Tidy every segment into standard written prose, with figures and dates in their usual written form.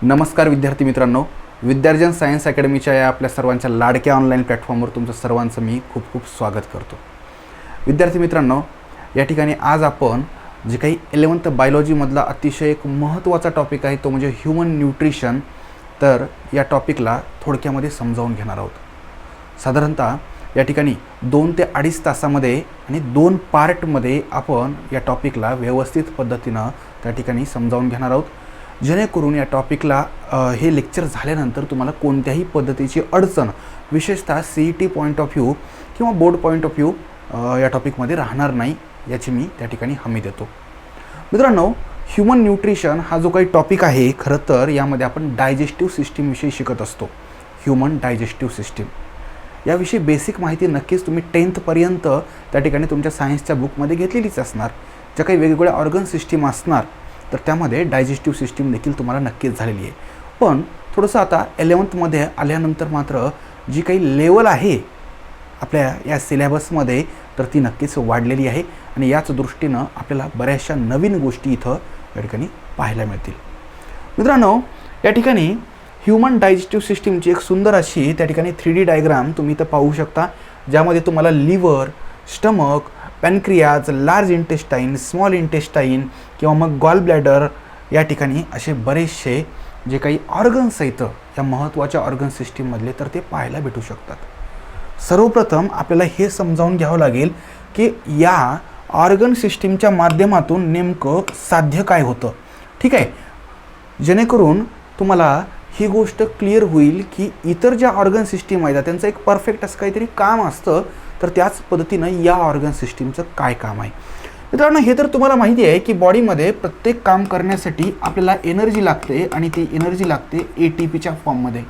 नमस्कार विद्यार्थी मित्रांनो, विद्यार्जन सायन्स अकॅडमीच्या या आपल्या सर्वांच्या लाडक्या ऑनलाईन प्लॅटफॉर्मवर तुमचं सर्वांचं मी खूप खूप स्वागत करतो. विद्यार्थी मित्रांनो, या ठिकाणी आज आपण जे काही 11th बायोलॉजीमधला अतिशय एक महत्त्वाचा टॉपिक आहे तो म्हणजे ह्यूमन न्यूट्रिशन. तर या टॉपिकला थोडक्यामध्ये समजावून घेणार आहोत. साधारणतः या ठिकाणी 2 ते 2.5 तासामध्ये आणि 2 पार्टमध्ये आपण या टॉपिकला व्यवस्थित पद्धतीनं त्या ठिकाणी समजावून घेणार आहोत, जेणेकरून या टॉपिकला हे लेक्चर झाल्यानंतर तुम्हाला कोणत्याही पद्धतीची अडचण विशेषतः CET पॉईंट ऑफ व्ह्यू किंवा बोर्ड पॉईंट ऑफ व्ह्यू या टॉपिकमध्ये राहणार नाही याची मी त्या ठिकाणी हमी देतो. मित्रांनो, ह्यूमन न्यूट्रिशन हा जो काही टॉपिक आहे, खरं तर यामध्ये आपण डायजेस्टिव्ह सिस्टीमविषयी शिकत असतो. ह्यूमन डायजेस्टिव्ह सिस्टीम याविषयी बेसिक माहिती नक्कीच तुम्ही 10th पर्यंत त्या ठिकाणी तुमच्या सायन्सच्या बुकमध्ये घेतलेलीच असणार. ज्या काही वेगवेगळ्या ऑर्गन सिस्टीम असणार तर त्यामध्ये डायजेस्टिव्ह सिस्टीम देखील तुम्हाला नक्कीच झालेली आहे. पण थोडंसं आता 11th मध्ये आल्यानंतर मात्र जी काही लेवल आहे आपल्या या सिलेबसमध्ये तर ती नक्कीच वाढलेली आहे आणि याच दृष्टीनं आपल्याला बऱ्याचशा नवीन गोष्टी इथं या ठिकाणी पाहायला मिळतील. मित्रांनो, या ठिकाणी ह्यूमन डायजेस्टिव्ह सिस्टीमची एक सुंदर अशी त्या ठिकाणी 3D डायग्राम तुम्ही इथं पाहू शकता, ज्यामध्ये तुम्हाला liver, stomach, pancreas, large intestine, small intestine किंवा मग गॉल ब्लॅडर या ठिकाणी असे बरेचसे जे काही ऑर्गन्स आहेत या महत्त्वाच्या ऑर्गन सिस्टीममधले तर ते पाहायला भेटू शकतात. सर्वप्रथम आपल्याला हे समजावून घ्यावं लागेल की या ऑर्गन सिस्टीमच्या माध्यमातून नेमकं साध्य काय होतं. ठीक आहे, जेणेकरून तुम्हाला ही गोष्ट क्लिअर होईल की इतर ज्या ऑर्गन सिस्टीम आहेत त्यांचं एक परफेक्ट असं काहीतरी काम असतं, तर त्याच पद्धतीनं या ऑर्गन सिस्टीमचं काय काम आहे. मित्रांनो, हे तर तुम्हाला माहिती आहे की बॉडीमध्ये प्रत्येक काम करण्यासाठी आपल्याला एनर्जी लागते आणि ती एनर्जी लागते ATPच्या फॉर्ममध्ये.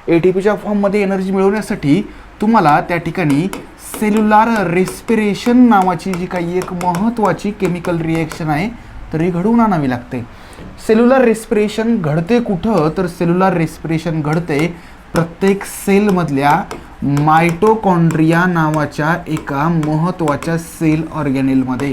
ATPच्या फॉर्ममध्ये एनर्जी मिळवण्यासाठी तुम्हाला त्या ठिकाणी सेल्युलर रेस्पिरेशन नावाची जी काही एक महत्त्वाची केमिकल रिॲक्शन आहे तर ही घडवून आणावी लागते. सेल्युलर रेस्पिरेशन घडते कुठं, तर सेल्युलर रेस्पिरेशन घडते प्रत्येक सेलमधल्या मायटोकॉन्ड्रिया नावाच्या एका महत्त्वाच्या सेल ऑर्गॅनेलमध्ये.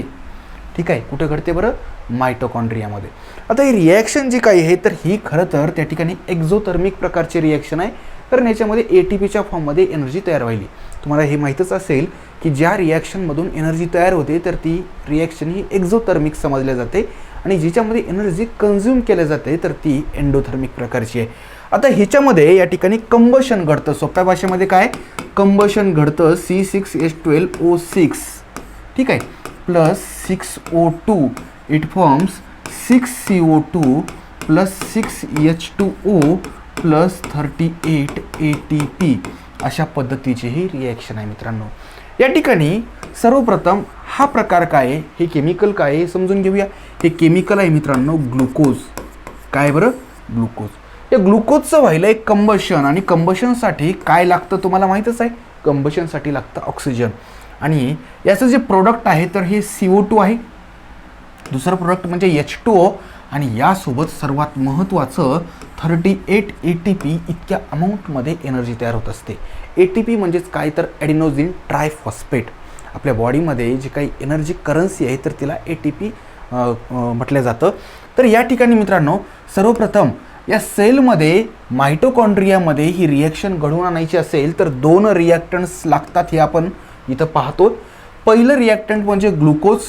ठीक आहे, कुठं घडते बरं? मायटोकॉन्ड्रियामध्ये. आता ही रिॲक्शन जी काही आहे तर ही खरं तर त्या ठिकाणी एक्झोथर्मिक प्रकारची रिॲक्शन आहे, कारण याच्यामध्ये ATPच्या फॉर्ममध्ये एनर्जी तयार व्हायली. तुम्हाला हे माहीतच असेल की ज्या रिॲक्शनमधून एनर्जी तयार होते तर ती रिॲक्शन ही एक्झोथर्मिक समजल्या जाते आणि जिच्यामध्ये एनर्जी कन्झ्युम केल्या जाते तर ती एंडोथर्मिक प्रकारची आहे. आता ह्याच्यामध्ये या ठिकाणी कंबशन घडतं. सोप्या भाषेमध्ये काय कंबशन घडतं, C6H12O6 ठीक आहे plus 6O2 it forms 6CO2 plus 6H2O plus 38 ATP. अशा पद्धतीची ही रिॲक्शन आहे. मित्रांनो, या ठिकाणी सर्वप्रथम हा प्रकार काय आहे, हे केमिकल काय आहे समजून घेऊया. हे केमिकल आहे मित्रांनो ग्लुकोज. काय बरं? ग्लुकोज. या ग्लुकोजचं व्हायला एक कंबशन आणि कंबशनसाठी काय लागतं तुम्हाला माहीतच आहे. कंबशनसाठी लागतं ऑक्सिजन आणि याचं जे प्रोडक्ट आहे तर हे CO2 आहे. दुसरं प्रोडक्ट म्हणजे H2O आणि यासोबत सर्वात महत्त्वाचं 38 ATP इतक्या अमाऊंटमध्ये एनर्जी तयार होत असते. ATP म्हणजेच काय तर ॲडिनोसिन ट्रायफॉस्फेट. आपल्या बॉडीमध्ये जी काही एनर्जी करन्सी आहे तर तिला ATP म्हटलं जातं. तर या ठिकाणी मित्रांनो, सर्वप्रथम या सेलमध्ये मायटोकॉन्ड्रियामध्ये ही रिॲक्शन घडवून आणायची असेल तर 2 रिॲक्टंट्स लागतात, हे आपण इथं पाहतो. पहिलं रिॲक्टंट म्हणजे glucose,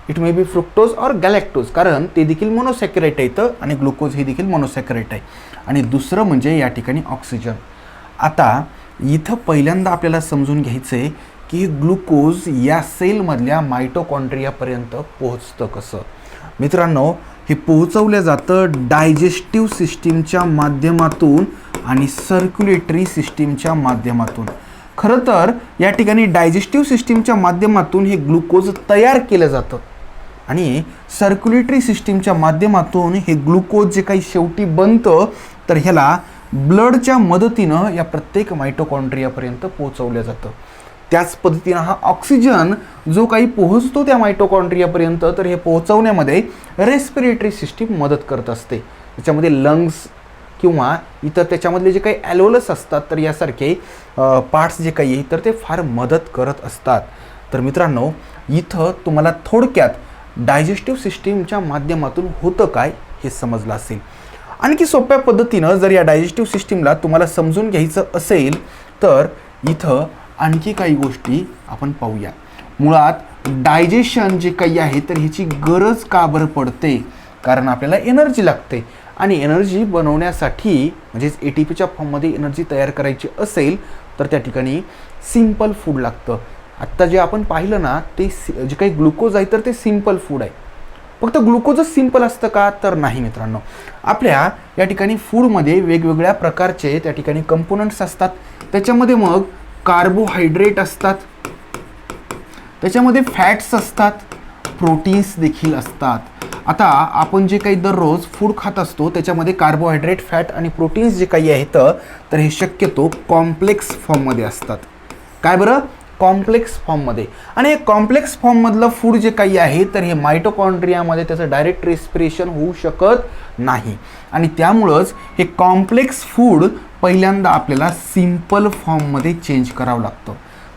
it may be fructose और गॅलॅक्टोज, कारण ते देखील मोनोसॅकराइड येतं आणि ग्लुकोज हे देखील मोनोसॅकराइड आहे. आणि दुसरं म्हणजे या ठिकाणी ऑक्सिजन. आता इथं पहिल्यांदा आपल्याला समजून घ्यायचं आहे की ग्लुकोज या सेलमधल्या मायटोकॉन्ड्रियापर्यंत पोहोचतं कसं. मित्रांनो, हे पोहोचवलं जातं डायजेस्टिव्ह सिस्टीमच्या माध्यमातून आणि सर्क्युलेटरी सिस्टीमच्या माध्यमातून. खरं तर या ठिकाणी डायजेस्टिव्ह सिस्टीमच्या माध्यमातून हे ग्लुकोज तयार केलं जातं आणि सर्क्युलेटरी सिस्टीमच्या माध्यमातून हे ग्लुकोज जे काही शेवटी बनतं तर ह्याला ब्लडच्या मदतीनं या प्रत्येक मायटोकॉन्ड्रियापर्यंत पोहोचवलं जातं. त्याच पद्धतीनं हा ऑक्सिजन जो काही पोहोचतो त्या मायटोकॉन्ड्रियापर्यंत तर हे पोहोचवण्यामध्ये रेस्पिरेटरी सिस्टीम मदत करत असते. त्याच्यामध्ये लंग्स किंवा इतर त्याच्यामधले जे काही ॲल्व्होलस असतात तर यासारखे पार्ट्स जे काही तर ते फार मदत करत असतात. तर मित्रांनो, इथं तुम्हाला थोडक्यात डायजेस्टिव्ह सिस्टीमच्या माध्यमातून होतं काय हे समजलं असेल. आणखी सोप्या पद्धतीनं जर या डायजेस्टिव्ह सिस्टीमला तुम्हाला समजून घ्यायचं असेल तर इथं आणखी काही गोष्टी आपण पाहूया. मुळात डायजेशन जे काही आहे तर ह्याची गरज का बरं पडते, कारण आपल्याला एनर्जी लागते आणि एनर्जी बनवण्यासाठी म्हणजेच ATPच्या फॉर्ममध्ये एनर्जी तयार करायची असेल तर त्या ठिकाणी सिंपल फूड लागतं. आत्ता जे आपण पाहिलं ना ते जे काही ग्लुकोज आहे तर ते सिंपल फूड आहे. फक्त ग्लुकोजच सिंपल असतं का, तर नाही मित्रांनो. आपल्या या ठिकाणी फूडमध्ये वेगवेगळ्या प्रकारचे त्या ठिकाणी कंपोनंट्स असतात. त्याच्यामध्ये मग कार्बोहायड्रेट असतात, त्याच्यामध्ये फॅट्स असतात, प्रोटीन्स देखील असतात. आता आपण जे काही दररोज फूड खात असतो त्याच्यामध्ये कार्बोहायड्रेट, फॅट आणि प्रोटीन्स जे काही आहेत तर हे शक्यतो कॉम्प्लेक्स फॉर्ममध्ये असतात. काय बरं, कॉम्प्लेक्स फॉर्ममध्ये. आणि हे कॉम्प्लेक्स फॉर्ममधलं फूड जे काही आहे तर हे मायटोकॉन्ड्रियामध्ये त्याचं डायरेक्ट रेस्पिरेशन होऊ शकत नाही आणि त्यामुळंच हे कॉम्प्लेक्स फूड पहिल्यांदा आपल्याला सिंपल फॉर्ममध्ये चेंज करावं लागतं.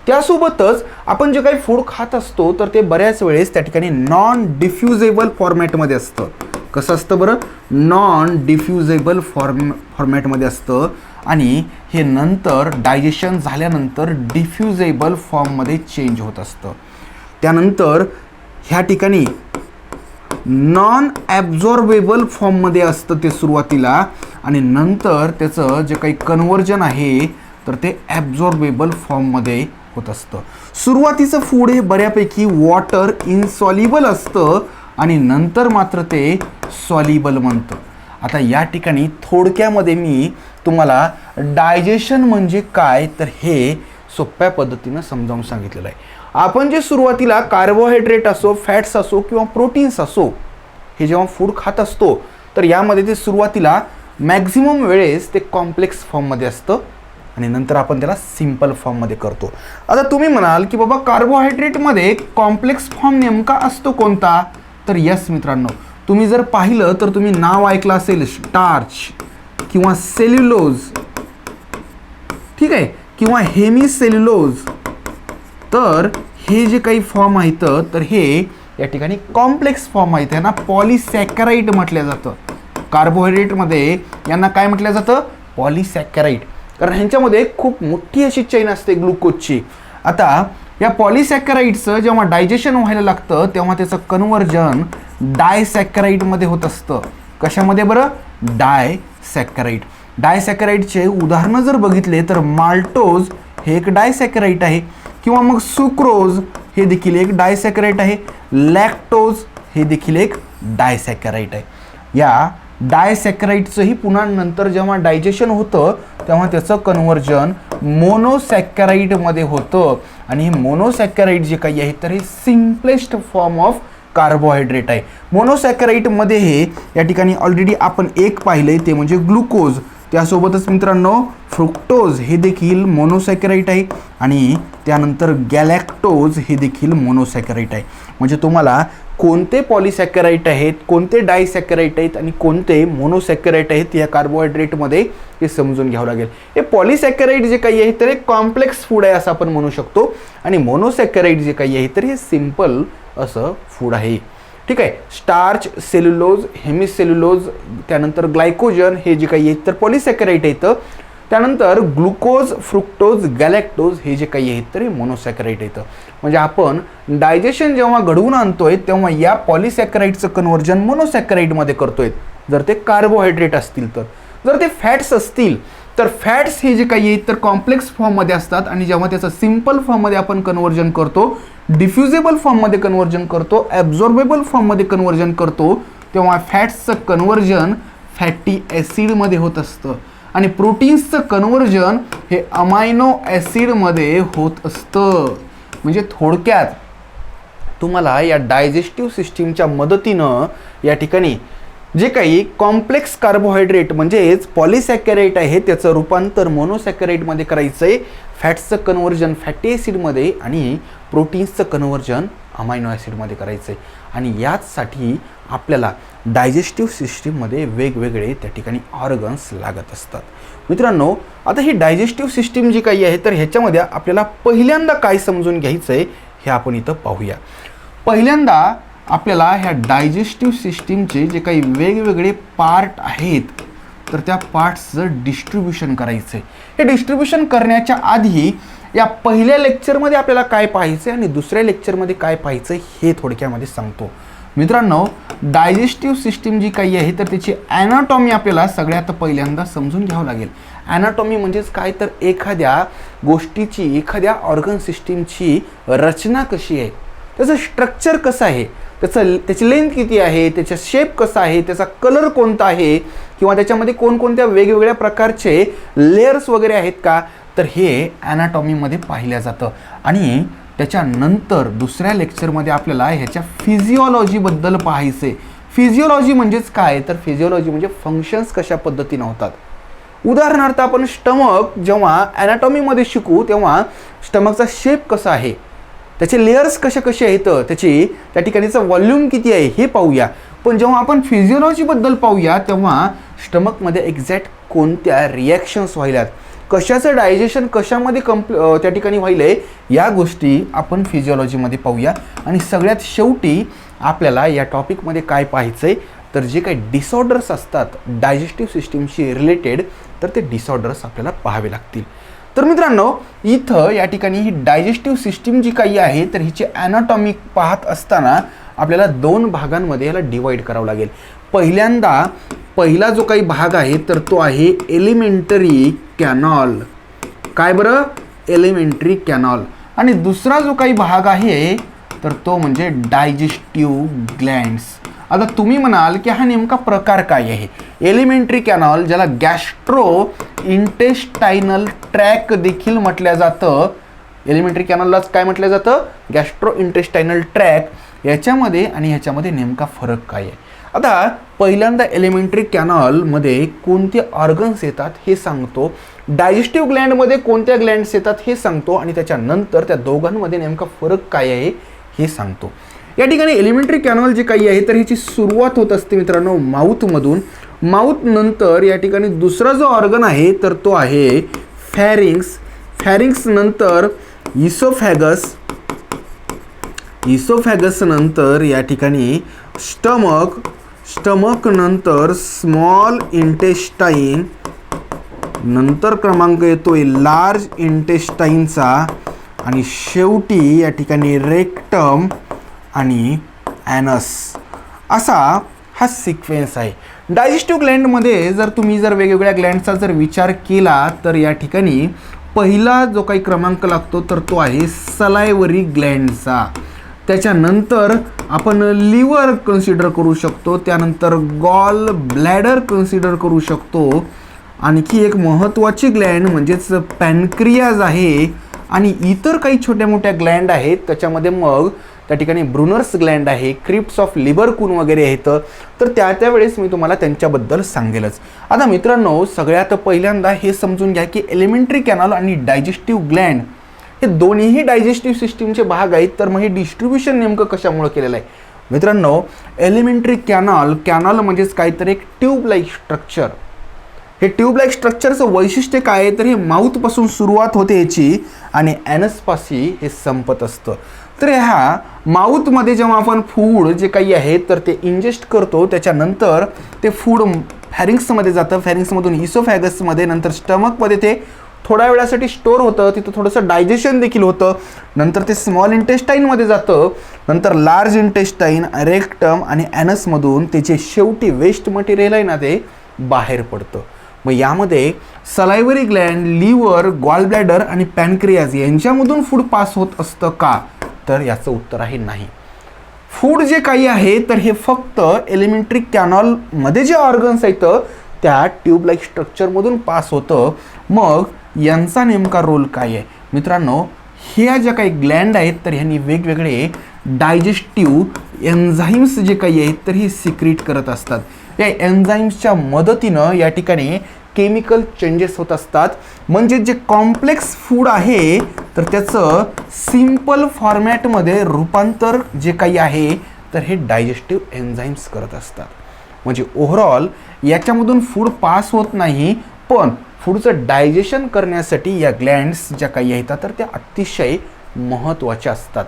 त्यासोबतच आपण जे काही फूड खात असतो तर ते बऱ्याच वेळेस त्या ठिकाणी नॉन डिफ्युजेबल फॉर्मॅटमध्ये असतं. कसं असतं बरं, नॉन डिफ्युजेबल फॉर्मॅटमध्ये असतं आणि हे नंतर डायजेशन झाल्यानंतर डिफ्युजेबल फॉर्ममध्ये चेंज होत असतं. त्यानंतर ह्या ठिकाणी नॉन ॲब्झॉर्बेबल फॉर्ममध्ये असतं ते सुरुवातीला आणि नंतर त्याचं जे काही कन्व्हर्जन आहे तर ते ॲब्झॉर्बेबल फॉर्ममध्ये होत असतं. सुरुवातीचं फूड हे बऱ्यापैकी वॉटर इनसॉल्युबल असतं आणि नंतर मात्र ते सॉल्युबल बनतं. आता या ठिकाणी थोडक्यामध्ये मी तुम्हाला डायजेशन म्हणजे काय तर हे सोप्या पद्धतीनं समजावून सांगितलेलं आहे. आपण जे सुरुवातीला कार्बोहायड्रेट असो, फॅट्स असो किंवा प्रोटीन्स असो हे जेव्हा फूड खात असतो तर यामध्ये ते सुरुवातीला मॅक्झिमम वेळेस ते कॉम्प्लेक्स फॉर्ममध्ये असतं आणि नंतर आपण त्याला सिंपल फॉर्ममध्ये करतो. आता तुम्ही म्हणाल की बाबा कार्बोहायड्रेटमध्ये कॉम्प्लेक्स फॉर्म नेमका असतो कोणता, तर यस मित्रांनो, तुम्ही जर पाहिलं तर तुम्ही नाव ऐकलं असेल स्टार्च किंवा सेल्युलोज, ठीक आहे, किंवा हेमिसेल्युलोज. तर हे जे काही फॉर्म आहेत तर हे या ठिकाणी कॉम्प्लेक्स फॉर्म आहेत. यांना पॉलिसॅकराइड म्हटलं जातं. कार्बोहायड्रेटमध्ये यांना काय म्हटलं जातं, पॉलिसॅकराइड, कारण ह्यांच्यामध्ये खूप मोठी अशी चेन असते ग्लुकोजची. आता या पॉलिसॅकराइडचं जेव्हा डायजेशन व्हायला लागतं तेव्हा त्याचं कन्व्हर्जन डायसॅकराइडमध्ये होत असतं. कशामध्ये बरं, डायसॅकराइड. डायसॅकराइडचे उदाहरणं जर बघितले तर माल्टोज हे एक डायसॅकराइड आहे किंवा मग सुक्रोज हे देखील एक डायसॅकराइड आहे, लॅक्टोज हे देखील एक डायसॅकराइड आहे. या डायसॅकराइडचंही पुन्हा नंतर जेव्हा डायजेशन होतं तेव्हा त्याचं कन्व्हर्जन मोनोसॅकराइडमध्ये होतं आणि हे मोनोसॅकराइड जे काही आहे तर हे सिम्पलेस्ट फॉर्म ऑफ कार्बोहायड्रेट आहे. मोनोसॅकराइडमध्ये हे या ठिकाणी ऑलरेडी आपण एक पाहिलंय ते म्हणजे ग्लुकोज. त्यासोबतच मित्रांनो फ्रुक्टोज हे देखील मोनोसॅकराइड आहे आणि त्यानंतर गॅलॅक्टोज हे देखील मोनोसॅकराइड आहे. म्हणजे तुम्हाला कोणते पॉलिसॅकराइड आहेत, कोणते डायसॅकराइड आहेत आणि कोणते मोनोसॅकराइड आहेत या कार्बोहायड्रेटमध्ये हे समजून घ्यावं लागेल. हे पॉलिसॅकराइड जे काही आहे तर हे कॉम्प्लेक्स फूड आहे असं आपण म्हणू शकतो आणि मोनोसॅकराइड जे काही आहे तर हे सिंपल असं फूड आहे. ठीक आहे, स्टार्च, सेल्युलोज, हेमिसेल्युलोज, त्यानंतर ग्लायकोजन हे जे काही आहेत तर पॉलिसॅकराइड आहेत. त्यानंतर ग्लुकोज, फ्रुक्टोज, गॅलॅक्टोज हे जे काही आहेत तर हे मोनोसॅकराइड आहेत. म्हणजे आपण डायजेशन जेव्हा घडवून आणतोय तेव्हा या पॉलिसॅकराइडचं कन्व्हर्जन मोनोसॅकराइडमध्ये करतोय जर ते कार्बोहायड्रेट असतील तर. जर ते फॅट्स असतील तर फॅट्स हे जे काही आहेत तर कॉम्प्लेक्स फॉर्ममध्ये असतात आणि जेव्हा त्याचं सिंपल फॉर्ममध्ये आपण कन्व्हर्जन करतो, डिफ्युजेबल फॉर्ममध्ये कन्व्हर्जन करतो, ॲब्झॉर्बेबल फॉर्ममध्ये कन्व्हर्जन करतो तेव्हा फॅट्सचं कन्व्हर्जन फॅटी ॲसिडमध्ये होत असतं आणि प्रोटीन्सचं कन्व्हर्जन हे अमायनो ॲसिडमध्ये होत असतं. म्हणजे थोडक्यात तुम्हाला या डायजेस्टिव्ह सिस्टीमच्या मदतीनं या ठिकाणी जे काही कॉम्प्लेक्स कार्बोहायड्रेट म्हणजेच पॉलिसॅकराइड आहे त्याचं रूपांतर मोनोसॅकराइडमध्ये करायचं आहे, फॅट्सचं कन्व्हर्जन फॅटी ॲसिडमध्ये आणि प्रोटीन्सचं कन्व्हर्जन अमायनो ॲसिडमध्ये करायचं आहे. आणि याचसाठी आपल्याला डायजेस्टिव्ह सिस्टीममध्ये वेगवेगळे त्या ठिकाणी ऑर्गन्स लागत असतात. मित्रांनो, आता ही डायजेस्टिव्ह सिस्टीम जी काही आहे तर ह्याच्यामध्ये आपल्याला पहिल्यांदा काय समजून घ्यायचं आहे हे आपण इथं पाहूया. पहिल्यांदा आपल्याला ह्या डायजेस्टिव्ह सिस्टीमचे जे काही वेगवेगळे पार्ट आहेत तर त्या पार्ट्सचं डिस्ट्रीब्युशन करायचं आहे. हे डिस्ट्रीब्युशन करण्याच्या आधी या पहिल्या लेक्चरमध्ये आपल्याला काय पाहायचं आहे आणि दुसऱ्या लेक्चरमध्ये काय पाहायचं हे थोडक्यामध्ये सांगतो. मित्रांनो, डायजेस्टिव्ह सिस्टीम जी काही आहे तर त्याची ॲनाटॉमी आपल्याला सगळ्यात पहिल्यांदा समजून घ्यावं लागेल. ॲनाटॉमी म्हणजेच काय तर एखाद्या गोष्टीची, एखाद्या ऑर्गन सिस्टीमची रचना कशी आहे, त्याचं स्ट्रक्चर कसं आहे, त्याची लेंथ किती आहे, त्याचा शेप कसा आहे, त्याचा कलर कोणता आहे, किंवा त्याच्यामध्ये कोणकोणत्या वेगवेगळ्या प्रकारचे लेयर्स वगैरे आहेत का, तर हे ॲनाटॉमीमध्ये पाहिलं जातं. आणि त्याच्यानंतर दुसऱ्या लेक्चरमध्ये आपल्याला ह्याच्या फिजिओलॉजीबद्दल पाहायचं आहे. फिजिओलॉजी म्हणजेच काय, तर फिजिओलॉजी म्हणजे फंक्शन्स कशा पद्धतीनं होतात. उदाहरणार्थ आपण स्टमक जेव्हा ॲनाटॉमीमध्ये शिकू तेव्हा स्टमकचा शेप कसा आहे, त्याचे लेयर्स कसे आहेत, त्या ठिकाणीचं व्हॉल्यूम किती आहे हे पाहूया. पण जेव्हा आपण फिजिओलॉजीबद्दल पाहूया तेव्हा स्टमकमध्ये एक्झॅक्ट कोणत्या रिॲक्शन्स व्हायल्यात, कशाचं डायजेशन कशामध्ये त्या ठिकाणी व्हायलंय, या गोष्टी आपण फिजिओलॉजीमध्ये पाहूया. आणि सगळ्यात शेवटी आपल्याला या टॉपिकमध्ये काय पाहायचं आहे, तर जे काही डिसऑर्डर्स असतात डायजेस्टिव्ह सिस्टीमशी रिलेटेड, तर ते डिसऑर्डर्स आपल्याला पाहावे लागतील. तर मित्रांनो, इथं या ठिकाणी ही डायजेस्टिव्ह सिस्टीम जी काही आहे तर हिची ॲनाटॉमी पाहत असताना आपल्याला दोन भागांमध्ये याला डिवाईड करावं लागेल. पहिला जो काही भाग आहे तर तो आहे एलिमेंटरी कॅनॉल. काय बरं, एलिमेंटरी कॅनॉल. आणि दुसरा जो काही भाग आहे तर तो म्हणजे डायजेस्टिव्ह ग्लँड्स. आता तुम्ही म्हणाल की हा नेमका प्रकार काय आहे. एलिमेंटरी कॅनॉल, ज्याला गॅस्ट्रो इंटेस्टायनल ट्रॅक देखील म्हटलं जातं, एलिमेंटरी कॅनॉललाच काय म्हटलं जातं, गॅस्ट्रो इंटेस्टायनल ट्रॅक. याच्यामध्ये आणि ह्याच्यामध्ये नेमका फरक काय आहे. आता पहिल्यांदा एलिमेंटरी कॅनॉलमध्ये कोणते ऑर्गन्स येतात हे सांगतो, डायजेस्टिव्ह ग्लँडमध्ये कोणत्या ग्लँड्स येतात हे सांगतो, आणि त्याच्यानंतर त्या दोघांमध्ये नेमका फरक काय आहे हे सांगतो. या ठिकाणी एलिमेंटरी कॅनॉल जे काही आहे तर ह्याची सुरुवात होत असते मित्रांनो माउथमधून. माउथ नंतर या ठिकाणी दुसरा जो ऑर्गन आहे तर तो आहे फॅरिंग्स. फॅरिंग्स नंतर इसोफॅगस. इसोफॅगस नंतर या ठिकाणी स्टमक. स्टमक नंतर स्मॉल इंटेस्टाईन. नंतर क्रमांक येतोय लार्ज इंटेस्टाईनचा. आणि शेवटी या ठिकाणी रेक्टम आणि ॲनस. असा हा सिक्वेन्स आहे. डायजेस्टिव्ह ग्लँडमध्ये जर तुम्ही वेगवेगळ्या ग्लँडचा जर विचार केला तर या ठिकाणी पहिला जो काही क्रमांक लागतो तर तो आहे सलायवरी ग्लँडचा. त्याच्यानंतर आपण लिव्हर कन्सिडर करू शकतो, त्यानंतर गॉल ब्लॅडर कन्सिडर करू शकतो. आणखी एक महत्त्वाची ग्लँड म्हणजेच पॅनक्रियाज आहे. आणि इतर काही छोट्या मोठ्या ग्लँड आहेत त्याच्यामध्ये मग त्या ठिकाणी ब्रुनर्स ग्लँड आहे, क्रिप्स ऑफ लिबरकून वगैरे आहेत. तर त्यावेळेस मी तुम्हाला त्यांच्याबद्दल सांगेलच. आता मित्रांनो, सगळ्यात पहिल्यांदा हे समजून घ्या की एलिमेंटरी कॅनॉल आणि डायजेस्टिव्ह ग्लँड हे दोन्हीही डायजेस्टिव्ह सिस्टीमचे भाग आहेत. तर मग हे डिस्ट्रीब्युशन नेमकं कशामुळे केलेलं आहे मित्रांनो. एलिमेंटरी कॅनॉल म्हणजेच काहीतरी एक ट्यूब लाईक स्ट्रक्चर. हे ट्यूब लाईक स्ट्रक्चरचं वैशिष्ट्य काय आहे तर हे माउथपासून सुरुवात होते याची आणि ॲनसपाशी हे संपत असतं. तर ह्या माउथमध्ये जेव्हा आपण फूड जे काही आहे तर ते इंजेस्ट करतो, त्याच्यानंतर ते फूड फॅरिंग्समध्ये जातं, फॅरिंग्समधून इसोफॅगसमध्ये, नंतर स्टमकमध्ये ते थोड्या वेळासाठी स्टोअर होतं, तिथं थोडंसं डायजेशन देखील होतं, नंतर ते स्मॉल इंटेस्टाईनमध्ये जातं, नंतर लार्ज इंटेस्टाईन, रेक्टम आणि ॲनसमधून त्याचे शेवटी वेस्ट मटेरियल आहे ना ते बाहेर पडतं. मग यामध्ये सलायवरी ग्लँड, लिव्हर, गॉल ब्लॅडर आणि पॅनक्रियाज यांच्यामधून फूड पास होत असतं का, तर याचं उत्तर आहे नाही. फूड जे काही आहे तर हे फक्त एलिमेंटरी कॅनॉलमध्ये जे ऑर्गन्स आहेत त्या ट्यूब लाईक स्ट्रक्चरमधून पास होतं. मग यांचा नेमका रोल काय आहे मित्रांनो. ह्या ज्या काही ग्लँड आहेत तर ह्यांनी वेगवेगळे डायजेस्टिव्ह एन्झाईम्स जे काही आहेत तर हे सिक्रीट करत असतात. या एन्झाईम्सच्या मदतीनं या ठिकाणी केमिकल चेंजेस होत असतात. म्हणजे जे कॉम्प्लेक्स फूड आहे तर त्याचं सिंपल फॉर्मॅटमध्ये रूपांतर जे काही आहे तर हे डायजेस्टिव्ह एन्झाईम्स करत असतात. म्हणजे ओव्हरऑल याच्यामधून फूड पास होत नाही, पण फूडचं डायजेशन करण्यासाठी या ग्लँड्स ज्या काही आहेत तर त्या अतिशय महत्त्वाच्या असतात.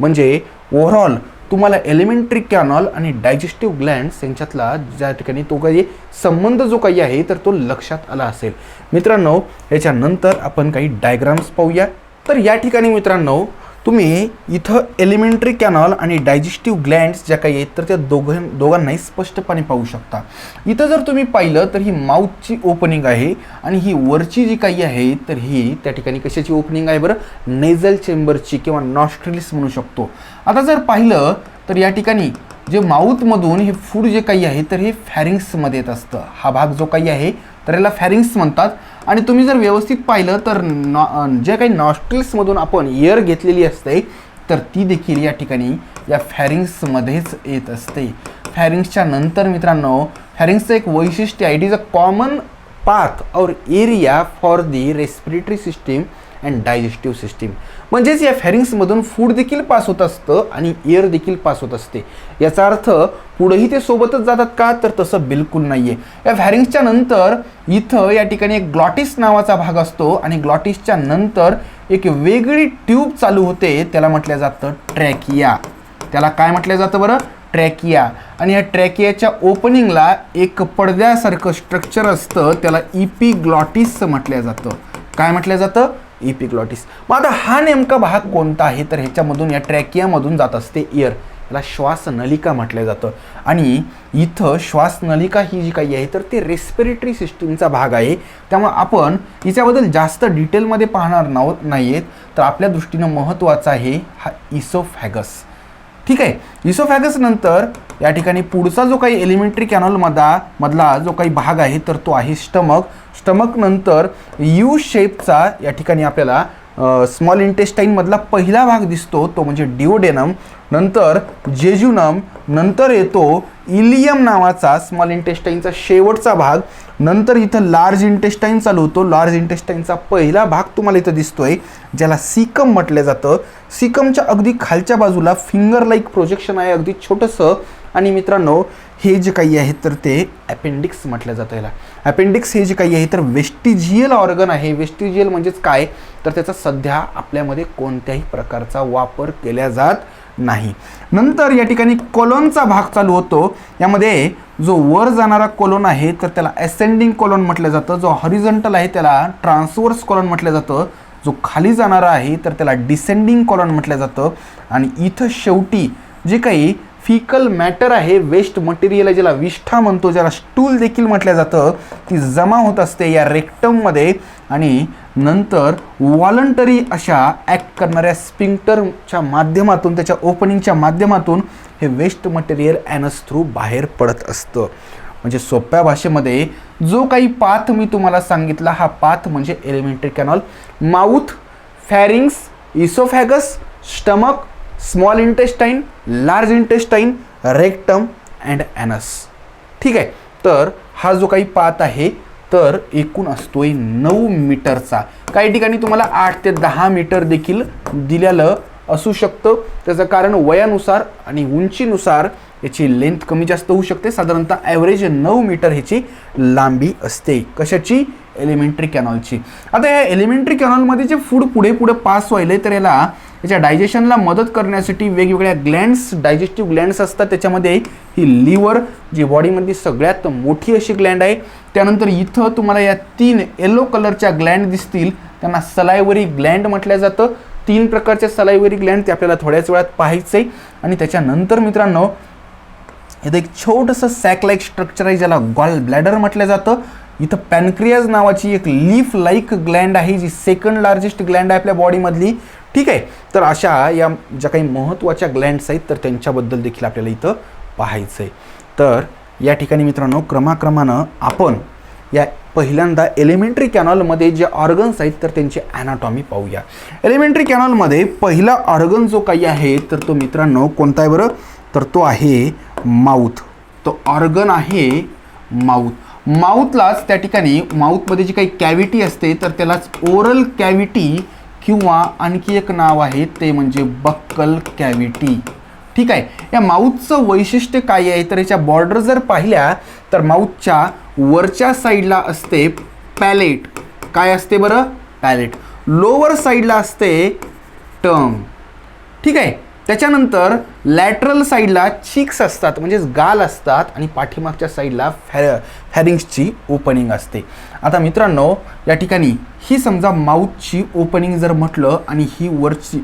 म्हणजे ओव्हरऑल तुम्हाला एलिमेंटरी कॅनॉल आणि डायजेस्टिव्ह ग्लँड्स यांच्यातला ज्या ठिकाणी तो काही संबंध जो काही आहे तर तो लक्षात आला असेल. मित्रांनो, याच्यानंतर आपण काही डायग्राम्स पाहूया. तर या ठिकाणी मित्रांनो तुम्ही इथं एलिमेंटरी कॅनॉल आणि डायजेस्टिव्ह ग्लँड्स ज्या काही आहेत तर त्या दोघांनाही स्पष्टपणे पाहू शकता. इथं जर तुम्ही पाहिलं तर ही माउथची ओपनिंग आहे आणि ही वरची जी काही आहे तर ही त्या ठिकाणी कशाची ओपनिंग आहे बरं, नेझल चेंबरची किंवा नॉस्ट्रिल्स म्हणू शकतो. आता जर पाहिलं तर या ठिकाणी जे माउथमधून हे फूड जे काही आहे तर हे फॅरिंग्समध्ये येत असतं. हा भाग जो काही आहे तर याला फॅरिंग्स म्हणतात. आणि तुम्ही जर व्यवस्थित पाहिलं तर जे काही नॉस्ट्रिल्समधून आपण एअर घेतलेली असते तर ती देखील या ठिकाणी या फॅरिंग्समध्येच येत असते. फॅरिंग्सच्या नंतर मित्रांनो फॅरिंग्सचं एक वैशिष्ट्य आहे, it is a common path or area for the respiratory system and digestive system. म्हणजेच या फॅरिंग्समधून फूड देखील पास होत असतं आणि एअर देखील पास होत असते. याचा अर्थ पुढेही ते सोबतच जातात का, तर तसं बिलकुल नाही आहे. या फॅरिंग्सच्या नंतर इथं या ठिकाणी एक ग्लॉटिस नावाचा भाग असतो आणि ग्लॉटिसच्या नंतर एक वेगळी ट्यूब चालू होते, त्याला म्हटलं जातं ट्रॅकिया. त्याला काय म्हटलं जातं बरं, ट्रॅकिया. आणि या ट्रॅकियाच्या ओपनिंगला एक पडद्यासारखं स्ट्रक्चर असतं, त्याला इपिग्लॉटिस म्हटलं जातं. काय म्हटलं जातं, इपिग्लॉटिस. मग आता हा नेमका भाग कोणता आहे, तर ह्याच्यामधून या ट्रॅकियामधून जात असते एअर, याला श्वासनलिका म्हटलं जातं. आणि इथं श्वासनलिका ही जी काही आहे तर ते रेस्पिरेटरी सिस्टीमचा भाग आहे. त्यामुळे आपण हिच्याबद्दल जास्त डिटेलमध्ये पाहणार नाही आहेत. तर आपल्या दृष्टीनं महत्त्वाचा आहे हा इसोफॅगस. ठीक आहे. इसोफॅगस नंतर या ठिकाणी पुढचा जो काही एलिमेंटरी कॅनॉल मधला जो काही भाग आहे तर तो आहे स्टमक. स्टमक नंतर यू शेपचा या ठिकाणी आपल्याला स्मॉल इंटेस्टाईन मधला पहिला भाग दिसतो, तो म्हणजे डिओडेनम. नंतर जेजुनम, नंतर येतो इलियम नावाचा स्मॉल इंटेस्टाईनचा शेवटचा भाग. नंतर इथं लार्ज इंटेस्टाईन चालू होतो. लार्ज इंटेस्टाईनचा पहिला भाग तुम्हाला इथं दिसतोय, ज्याला सीकम म्हटलं जातं. सीकमच्या अगदी खालच्या बाजूला फिंगर लाईक प्रोजेक्शन आहे, अगदी छोटंसं. आणि मित्रांनो हे जे काही आहे तर ते अपेंडिक्स म्हटलं जातं. याला अपेंडिक्स हे जे काही आहे तर वेस्टिजियल ऑर्गन आहे. वेस्टिजियल म्हणजेच काय, तर त्याचा सध्या आपल्यामध्ये कोणत्याही प्रकारचा वापर केला जात नाही. नंतर या ठिकाणी कोलोनचा भाग चालू होतो. यामध्ये जो वर जाणारा कोलोन आहे तर त्याला असेंडिंग कोलोन म्हटलं जातं. जो हॉरिझॉन्टल आहे त्याला ट्रान्सवर्स कोलोन म्हटलं जातं. जो खाली जाणारा आहे तर त्याला डिसेंडिंग कोलोन म्हटलं जातं. आणि इथं शेवटी जे काही फिकल मॅटर आहे, वेस्ट मटेरियल, ज्याला विष्ठा म्हणतो, ज्याला स्टूल देखील म्हटलं जातं, ती जमा होत असते या रेक्टममध्ये. आणि नंतर व्हॉलंटरी अशा ॲक्ट करणाऱ्या स्पिंक्टरच्या माध्यमातून, त्याच्या ओपनिंगच्या माध्यमातून हे वेस्ट मटेरियल ॲनस थ्रू बाहेर पडत असतं. म्हणजे सोप्या भाषेमध्ये जो काही पाथ मी तुम्हाला सांगितला, हा पाथ म्हणजे alimentary canal. Mouth, pharynx, oesophagus, stomach, small intestine, large intestine, rectum and anus. ठीक आहे. तर हा जो काही पाथ आहे तर एकूण असतोय 9 मीटरचा. काही ठिकाणी तुम्हाला 8 ते 10 मीटर देखील दिलेलं असू शकतं. त्याचं कारण वयानुसार आणि उंचीनुसार याची लेंथ कमी जास्त होऊ शकते. साधारणतः ॲव्हरेज 9 मीटर ह्याची लांबी असते. कशाची, एलिमेंटरी कॅनॉलची. आता या एलिमेंटरी कॅनॉलमध्ये जे फूड पुढे पास व्हायले तर याच्या डायजेशनला मदत करण्यासाठी वेगवेगळ्या ग्लँड्स, डायजेस्टिव्ह ग्लँड्स असतात. त्याच्यामध्ये ही लिव्हर जी बॉडीमधली सगळ्यात मोठी अशी ग्लँड आहे. त्यानंतर इथं तुम्हाला या 3 येलो कलरच्या ग्लँड दिसतील, त्यांना सलायवरी ग्लँड म्हटलं जातं. 3 प्रकारच्या सलायवरी ग्लँड ते आपल्याला थोड्याच वेळात पाहायचं आहे. आणि त्याच्यानंतर मित्रांनो इथं एक छोटंसं सॅक लाईक स्ट्रक्चर आहे, ज्याला गॉल ब्लॅडर म्हटलं जातं. इथं पॅनक्रियाज नावाची एक लीफ लाईक ग्लँड आहे, जी सेकंड लार्जेस्ट ग्लँड आहे आपल्या बॉडीमधली. ठीक आहे. तर अशा या ज्या काही महत्त्वाच्या ग्लँड्स आहेत तर त्यांच्याबद्दल देखील आपल्याला इथं पाहायचं आहे. तर या ठिकाणी मित्रांनो क्रमाक्रमानं आपण या पहिल्यांदा एलिमेंटरी कॅनॉलमध्ये जे ऑर्गन्स आहेत तर त्यांची ॲनाटॉमी पाहूया. एलिमेंटरी कॅनॉलमध्ये पहिला ऑर्गन जो काही आहे तर तो मित्रांनो कोणता आहे बरं, तर तो आहे माउथ. तो ऑर्गन आहे माउथ. माउथलाच त्या ठिकाणी माउथमध्ये जी काही कॅव्हिटी असते तर त्यालाच ओरल कॅव्हिटी किंवा आणखी एक नाव आहे ते म्हणजे बक्कल कॅव्हिटी. ठीक आहे. या माउथचं वैशिष्ट्य काय आहे तर याच्या बॉर्डर जर पाहिल्या तर माउथच्या वरच्या साईडला असते पॅलेट. काय असते बरं, पॅलेट. लोअर साईडला असते टंग. ठीक आहे. त्याच्यानंतर लॅटरल साईडला चीक्स असतात म्हणजेच गाल असतात आणि पाठीमागच्या साईडला फॅरिंग्सची ओपनिंग असते. आता मित्रांनो या ठिकाणी ही समजा माउथची ओपनिंग जर म्हटलं आणि ही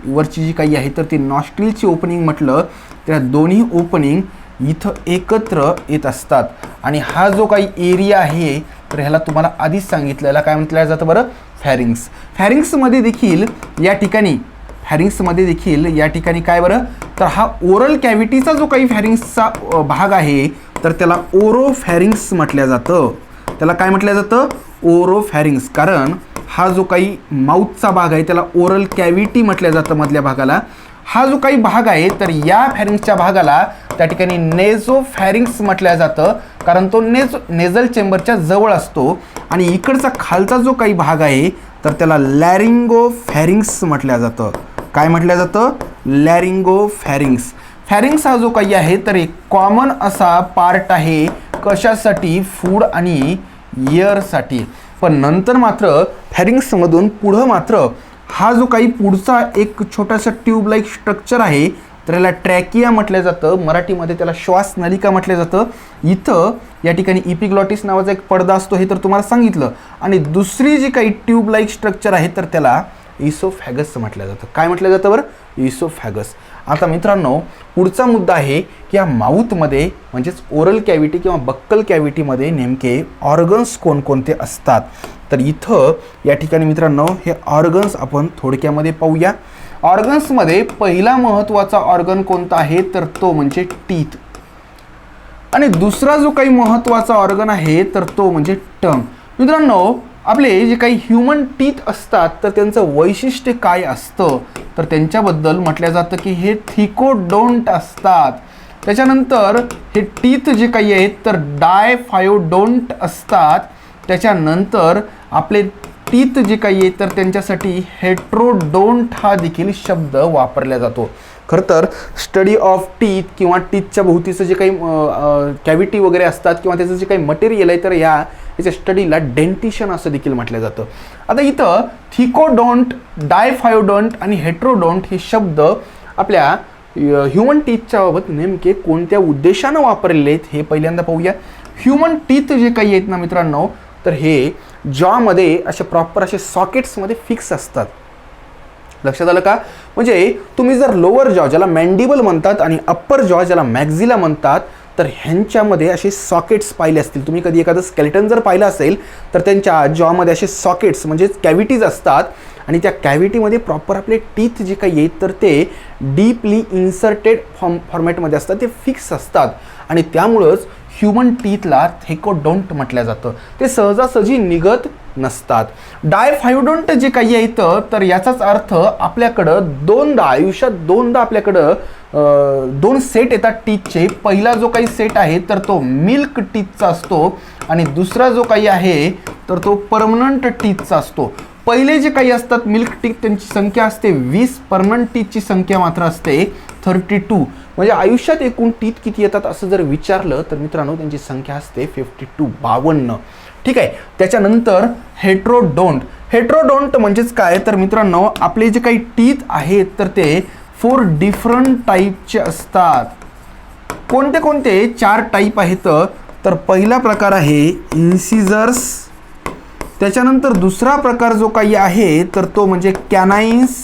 वरची जी काही आहे तर ती नॉस्ट्रिलची ओपनिंग म्हटलं तर या दोन्ही ओपनिंग इथं एकत्र येत असतात. आणि हा जो काही एरिया आहे तर ह्याला तुम्हाला आधीच सांगितलेला काय म्हटलं जातं बरं, फॅरिंग्स. फॅरिंग्समध्ये देखील या ठिकाणी काय बरं, तर हा ओरल कॅव्हिटीचा जो काही फॅरिंग्सचा भाग आहे तर त्याला ओरोफॅरिंग्स म्हटलं जातं. त्याला काय म्हटलं जातं, ओरोफॅरिंग्स. कारण हा जो काही माउथचा भाग आहे त्याला ओरल कॅव्हिटी म्हटलं जातं मधल्या भागाला. हा जो काही भाग आहे तर या फॅरिंग्सच्या भागाला त्या ठिकाणी नेझोफॅरिंग्स म्हटलं जातं, कारण तो नेझल चेंबरच्या जवळ असतो. आणि इकडचा खालचा जो काही भाग आहे तर त्याला लॅरिंगोफॅरिंग्स म्हटलं जातं. काय म्हटलं जातं, लॅरिंगोफॅरिंग्स. फॅरिंग्स हा जो काही आहे तर एक कॉमन असा पार्ट आहे कशासाठी, फूड आणि एअरसाठी. पण नंतर मात्र फॅरिंग्समधून पुढं मात्र हा जो काही पुढचा एक छोटासा ट्यूब लाईक स्ट्रक्चर आहे तर याला ट्रॅकिया म्हटलं जातं, मराठीमध्ये त्याला श्वास नलिका म्हटलं जातं. इथं या ठिकाणी इपिग्लॉटिस नावाचा एक पडदा असतो हे तर तुम्हाला सांगितलं. आणि दुसरी जी काही ट्यूब लाईक स्ट्रक्चर आहे तर त्याला इसोफॅगस म्हटलं जातं. काय म्हटलं जातं बरं, इसोफॅगस. आता मित्रांनो पुढचा मुद्दा आहे की या माउथमध्ये म्हणजेच ओरल कॅव्हिटी किंवा बक्कल कॅव्हिटीमध्ये नेमके ऑर्गन्स कोणकोणते असतात. तर इथं या ठिकाणी मित्रांनो हे ऑर्गन्स आपण थोडक्यामध्ये पाहूया. ऑर्गन्समध्ये पहिला महत्त्वाचा ऑर्गन कोणता आहे तर तो म्हणजे टीथ. आणि दुसरा जो काही महत्त्वाचा ऑर्गन आहे तर तो म्हणजे टंग. मित्रांनो आपले जे काही ह्युमन टीथ असतात तर त्यांचं वैशिष्ट्य काय असतं तर त्यांच्याबद्दल म्हटलं जातं की हे थिकोडोंट असतात. त्याच्यानंतर हे टीथ जे काही आहेत तर डायफायोडोंट असतात. त्याच्यानंतर आपले टीथ जे काही आहेत तर त्यांच्यासाठी हेट्रोडोंट हा देखील शब्द वापरला जातो. खरं तर स्टडी ऑफ टीथ किंवा टीथच्या भोवतीचं जे काही कॅव्हिटी वगैरे असतात किंवा त्याचं जे काही मटेरियल आहे तर याच्या स्टडीला डेंटिशन असं देखील म्हटलं जातं. आता इथं थिकोडोंट, डायफायोडोंट आणि हेट्रोडोंट हे शब्द आपल्या ह्युमन टीथच्या बाबत नेमके कोणत्या उद्देशानं वापरलेले आहेत हे पहिल्यांदा पाहूया. ह्युमन टीथ जे काही आहेत ना मित्रांनो तर हे जॉमध्ये असे प्रॉपर असे सॉकेट्समध्ये फिक्स असतात. लक्षात आलं का? म्हणजे तुम्ही जर लोअर जॉ ज्याला मॅन्डिबल म्हणतात आणि अप्पर जॉ ज्याला मॅक्झिला म्हणतात तर ह्यांच्यामध्ये असे सॉकेट्स पाहिले असतील. तुम्ही कधी एखादं स्केलेटन जर पाहिलं असेल तर त्यांच्या जॉमध्ये असे सॉकेट्स म्हणजेच कॅव्हिटीज असतात आणि त्या कॅव्हिटीमध्ये प्रॉपर आपले टीथ जे काही आहेत तर ते डीपली इन्सर्टेड फॉर्मॅटमध्ये असतात, ते फिक्स असतात आणि त्यामुळंच ह्युमन टीथला थिकोडोंट म्हटलं जातं. ते सहजासहजी निघत नसतात. डायफायोडोंट जे काही आहे तर याचाच अर्थ आपल्याकडं आयुष्यात दोनदा आपल्याकडं दोन सेट येतात टीथचे. पहिला जो काही सेट आहे तर तो मिल्क टीथचा असतो आणि दुसरा जो काही आहे तर तो परमनंट टीथचा असतो. पहिले जे काही असतात मिल्क टीथ त्यांची संख्या असते 20, परमनंट टीथची संख्या मात्र असते 32. म्हणजे आयुष्यात एकूण टीथ किती येतात असं जर विचारलं तर मित्रांनो त्यांची संख्या असते 52. ठीक आहे. त्याच्यानंतर हेट्रोडोंट म्हणजेच काय तर मित्रांनो आपले जे काही टीथ आहेत तर ते 4 डिफरंट टाईपचे असतात. कोणते कोणते 4 टाईप आहेत तर पहिला प्रकार आहे इन्सिजर्स. त्याच्यानंतर दुसरा प्रकार जो काही आहे तर तो म्हणजे कॅनाइन्स.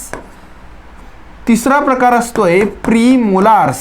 तिसरा प्रकार असतोय प्रीमोलार्स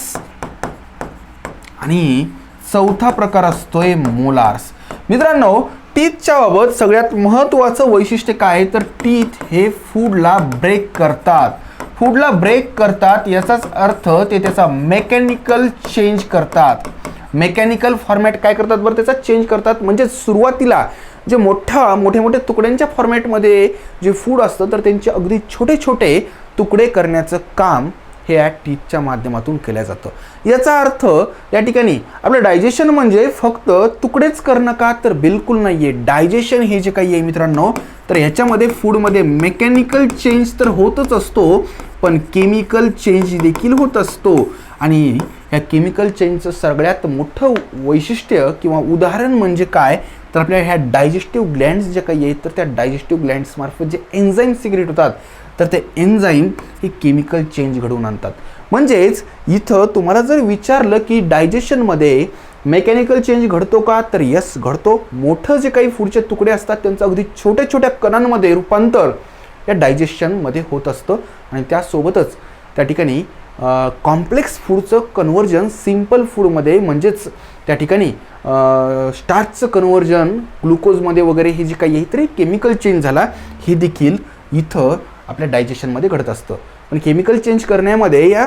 आणि चौथा प्रकार असतोय मोलार्स. मित्रांनो टीथच्या बाबत सगळ्यात महत्त्वाचं वैशिष्ट्य काय तर टीथ हे फूडला ब्रेक करतात. याचाच अर्थ ते त्याचा मेकॅनिकल चेंज करतात. मेकॅनिकल फॉर्मॅट काय करतात बरं त्याचा चेंज करतात. म्हणजे सुरुवातीला जे मोठे तुकड्यांच्या फॉर्मॅटमध्ये जे फूड असतं तर त्यांचे अगदी छोटे तुकडे करण्याचं काम हे या टीथच्या माध्यमातून केलं जातं. याचा अर्थ या ठिकाणी आपलं डायजेशन म्हणजे फक्त तुकडेच करणं का तर बिलकुल नाही आहे. डायजेशन हे जे काही आहे मित्रांनो तर ह्याच्यामध्ये फूडमध्ये मेकॅनिकल चेंज तर होतच असतो पण केमिकल चेंज देखील होत असतो. आणि ह्या केमिकल चेंजचं सगळ्यात मोठं वैशिष्ट्य किंवा उदाहरण म्हणजे काय तर आपल्या ह्या डायजेस्टिव्ह ग्लँड्स जे काही आहेत तर त्या डायजेस्टिव्ह ग्लँड्स मार्फत जे एन्झाईम सिक्रेट होतात तर ते एन्झाईम हे केमिकल चेंज घडवून आणतात. म्हणजेच इथं तुम्हाला जर विचारलं की डायजेशनमध्ये मेकॅनिकल चेंज घडतो का, तर यस घडतो. मोठं जे काही फूडचे तुकडे असतात त्यांचं अगदी छोट्या छोट्या कणांमध्ये रूपांतर या डायजेशनमध्ये होत असतं आणि त्यासोबतच त्या ठिकाणी कॉम्प्लेक्स फूडचं कन्व्हर्जन सिम्पल फूडमध्ये, म्हणजेच त्या ठिकाणी स्टार्चचं कन्व्हर्जन ग्लुकोजमध्ये वगैरे हे जे काही आहे तरी केमिकल चेंज झाला हे देखील इथं आपल्या डायजेशनमध्ये घडत असतं. पण केमिकल चेंज करण्यामध्ये या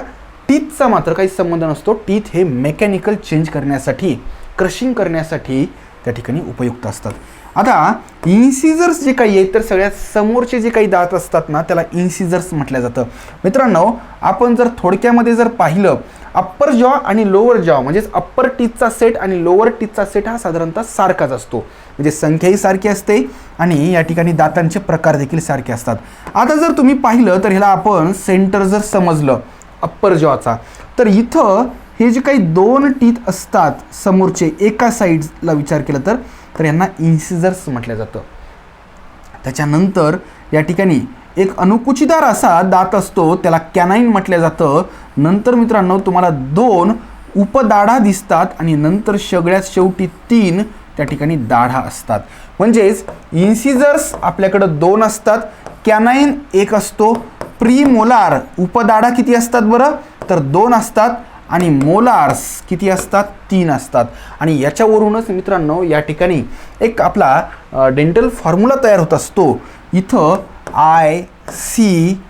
टीथचा मात्र काही संबंध नसतो. टीथ हे मेकॅनिकल चेंज करण्यासाठी, क्रशिंग करण्यासाठी त्या ठिकाणी उपयुक्त असतात. आता इन्सिजर्स जे काही आहेत तर सगळ्यात समोरचे जे काही दात असतात ना त्याला इन्सिजर्स म्हटलं जातं. मित्रांनो, आपण जर थोडक्यामध्ये जर पाहिलं, अप्पर जॉ आणि लोअर जॉ म्हणजेच अप्पर टीथचा सेट आणि लोअर टीथचा सेट हा साधारणतः सारखाच असतो. म्हणजे संख्याही सारखी असते आणि या ठिकाणी दातांचे प्रकार देखील सारखे असतात. आता जर तुम्ही पाहिलं तर ह्याला आपण सेंटर जर समजलं अप्पर जॉचा, तर इथं हे जे काही दोन टीथ असतात समोरचे एका साईडला विचार केला तर यांना इन्सिजर्स म्हटलं जातं. त्याच्यानंतर या ठिकाणी एक अनुकुचीदार असा दात असतो त्याला कॅनाईन म्हटलं जातं. नंतर मित्रांनो तुम्हाला दोन उपदाढा दिसतात आणि नंतर सगळ्यात शेवटी तीन त्या ठिकाणी दाढा असतात. म्हणजेच इन्सिजर्स आपल्याकडं दोन असतात, कॅनाईन एक असतो, प्रीमोलार उपदाढा किती असतात बरं, तर दोन असतात आणि मोलार्स किती असतात, तीन असतात. आणि याच्यावरूनच मित्रांनो या ठिकाणी एक आपला डेंटल फॉर्म्युला तयार होत असतो. इथं ICPM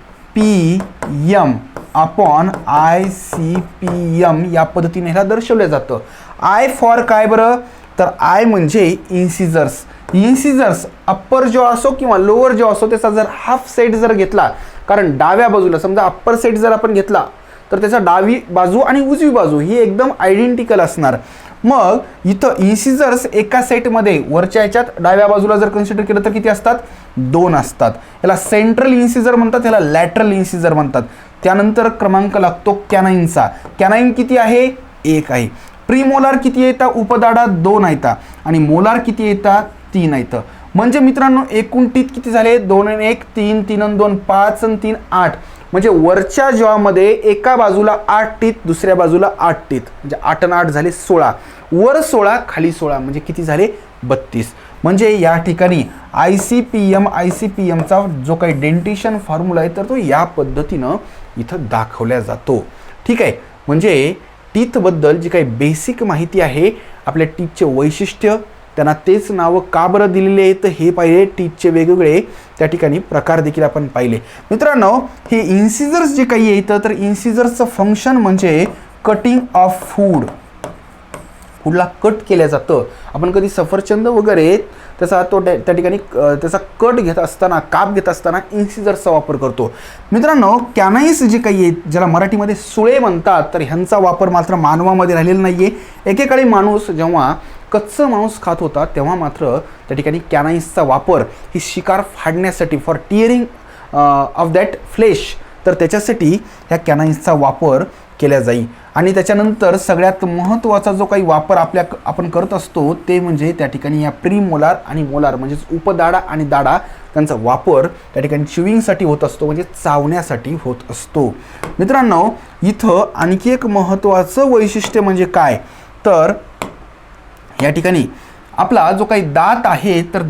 अपॉन ICPM या पद्धतीने ह्याला दर्शवलं जातं. आय फॉर काय बरं, तर आय म्हणजे इन्सिजर्स. इन्सिजर्स अप्पर जॉ असो किंवा लोअर जॉ असो त्याचा जर हाफ सेट जर घेतला, कारण डाव्या बाजूला समजा अप्पर सेट जर आपण घेतला तर त्याचा डावी बाजू आणि उजवी बाजू ही एकदम आयडेंटिकल असणार. मग इथं इन्सिजर्स एका सेटमध्ये वरच्या ह्याच्यात डाव्या बाजूला जर कन्सिडर केलं तर किती असतात, दोन असतात. याला सेंट्रल इन्सिजर म्हणतात, याला लॅटरल इन्सिजर म्हणतात. त्यानंतर क्रमांक लागतो कॅनाईनचा. कॅनाईन किती आहे, एक आहे. प्रीमोलार किती येतात, उपदाढा दोन येतात आणि मोलार किती येतात, तीन येतं. म्हणजे मित्रांनो एकूण टीथ किती झाले, 2 आणि 1 3, 3 आणि 2 5 आणि 3 8. म्हणजे वरच्या जॉमध्ये एका बाजूला 8 टीथ, दुसऱ्या बाजूला 8 टीथ, म्हणजे 8 आणि 8 झाले 16. वर 16 खाली 16 म्हणजे किती झाले 32. म्हणजे या ठिकाणी ICPMचा जो काही डेंटिशन फॉर्म्युला आहे तर तो या पद्धतीनं इथं दाखवला जातो. ठीक आहे. म्हणजे टीथबद्दल जी काही बेसिक माहिती आहे, आपल्या टीथचे वैशिष्ट्य, त्यांना तेच नावं का बरं दिलेले आहेत हे पाहिले, टीथचे वेगवेगळे त्या ठिकाणी प्रकार देखील आपण पाहिले. मित्रांनो, हे इन्सिजर्स जे काही येतं तर इन्सिजर्सचं फंक्शन म्हणजे कटिंग ऑफ फूड. फूडला कट केलं जातं. आपण कधी सफरचंद वगैरे त्याचा त्या ठिकाणी त्याचा कट घेत असताना, काप घेत असताना इन्सिजर्सचा वापर करतो. मित्रांनो, कॅनाईस जे काही आहेत ज्याला मराठीमध्ये सुळे म्हणतात तर ह्यांचा वापर मात्र मानवामध्ये राहिलेला नाही आहे. एकेकाळी माणूस जेव्हा कच्चं मांस खात होता तेव्हा मात्र त्या ठिकाणी कॅनाईन्सचा वापर ही शिकार फाडण्यासाठी, फॉर टिअरिंग ऑफ दॅट फ्लेश, तर त्याच्यासाठी ह्या कॅनाईन्सचा वापर केला जाई. आणि त्याच्यानंतर सगळ्यात महत्त्वाचा जो काही वापर आपण करत असतो ते म्हणजे त्या ठिकाणी या प्रीमोलार आणि मोलार म्हणजेच उपदाढा आणि दाढा त्यांचा वापर त्या ठिकाणी च्युइंगसाठी होत असतो, म्हणजे चावण्यासाठी होत असतो. मित्रांनो, इथं आणखी एक महत्त्वाचं वैशिष्ट्य म्हणजे काय, तर या ठिकाणी आपला जो काही दात आहे तर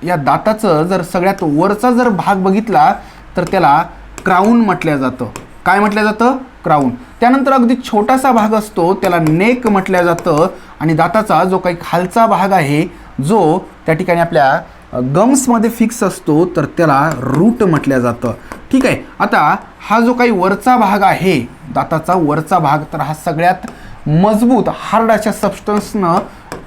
या दाताचं जर सगळ्यात वरचा जर भाग बघितला तर त्याला क्राऊन म्हटलं जातं. काय म्हटलं जातं, क्राऊन. त्यानंतर अगदी छोटासा भाग असतो त्याला नेक म्हटलं जातं आणि दाताचा जो काही खालचा भाग आहे जो त्या ठिकाणी आपल्या गम्समध्ये फिक्स असतो तर त्याला रूट म्हटलं जातं. ठीक आहे. आता हा जो काही वरचा भाग आहे दाताचा वरचा भाग, तर हा सगळ्यात मजबूत हार्ड अशा सबस्टन्सनं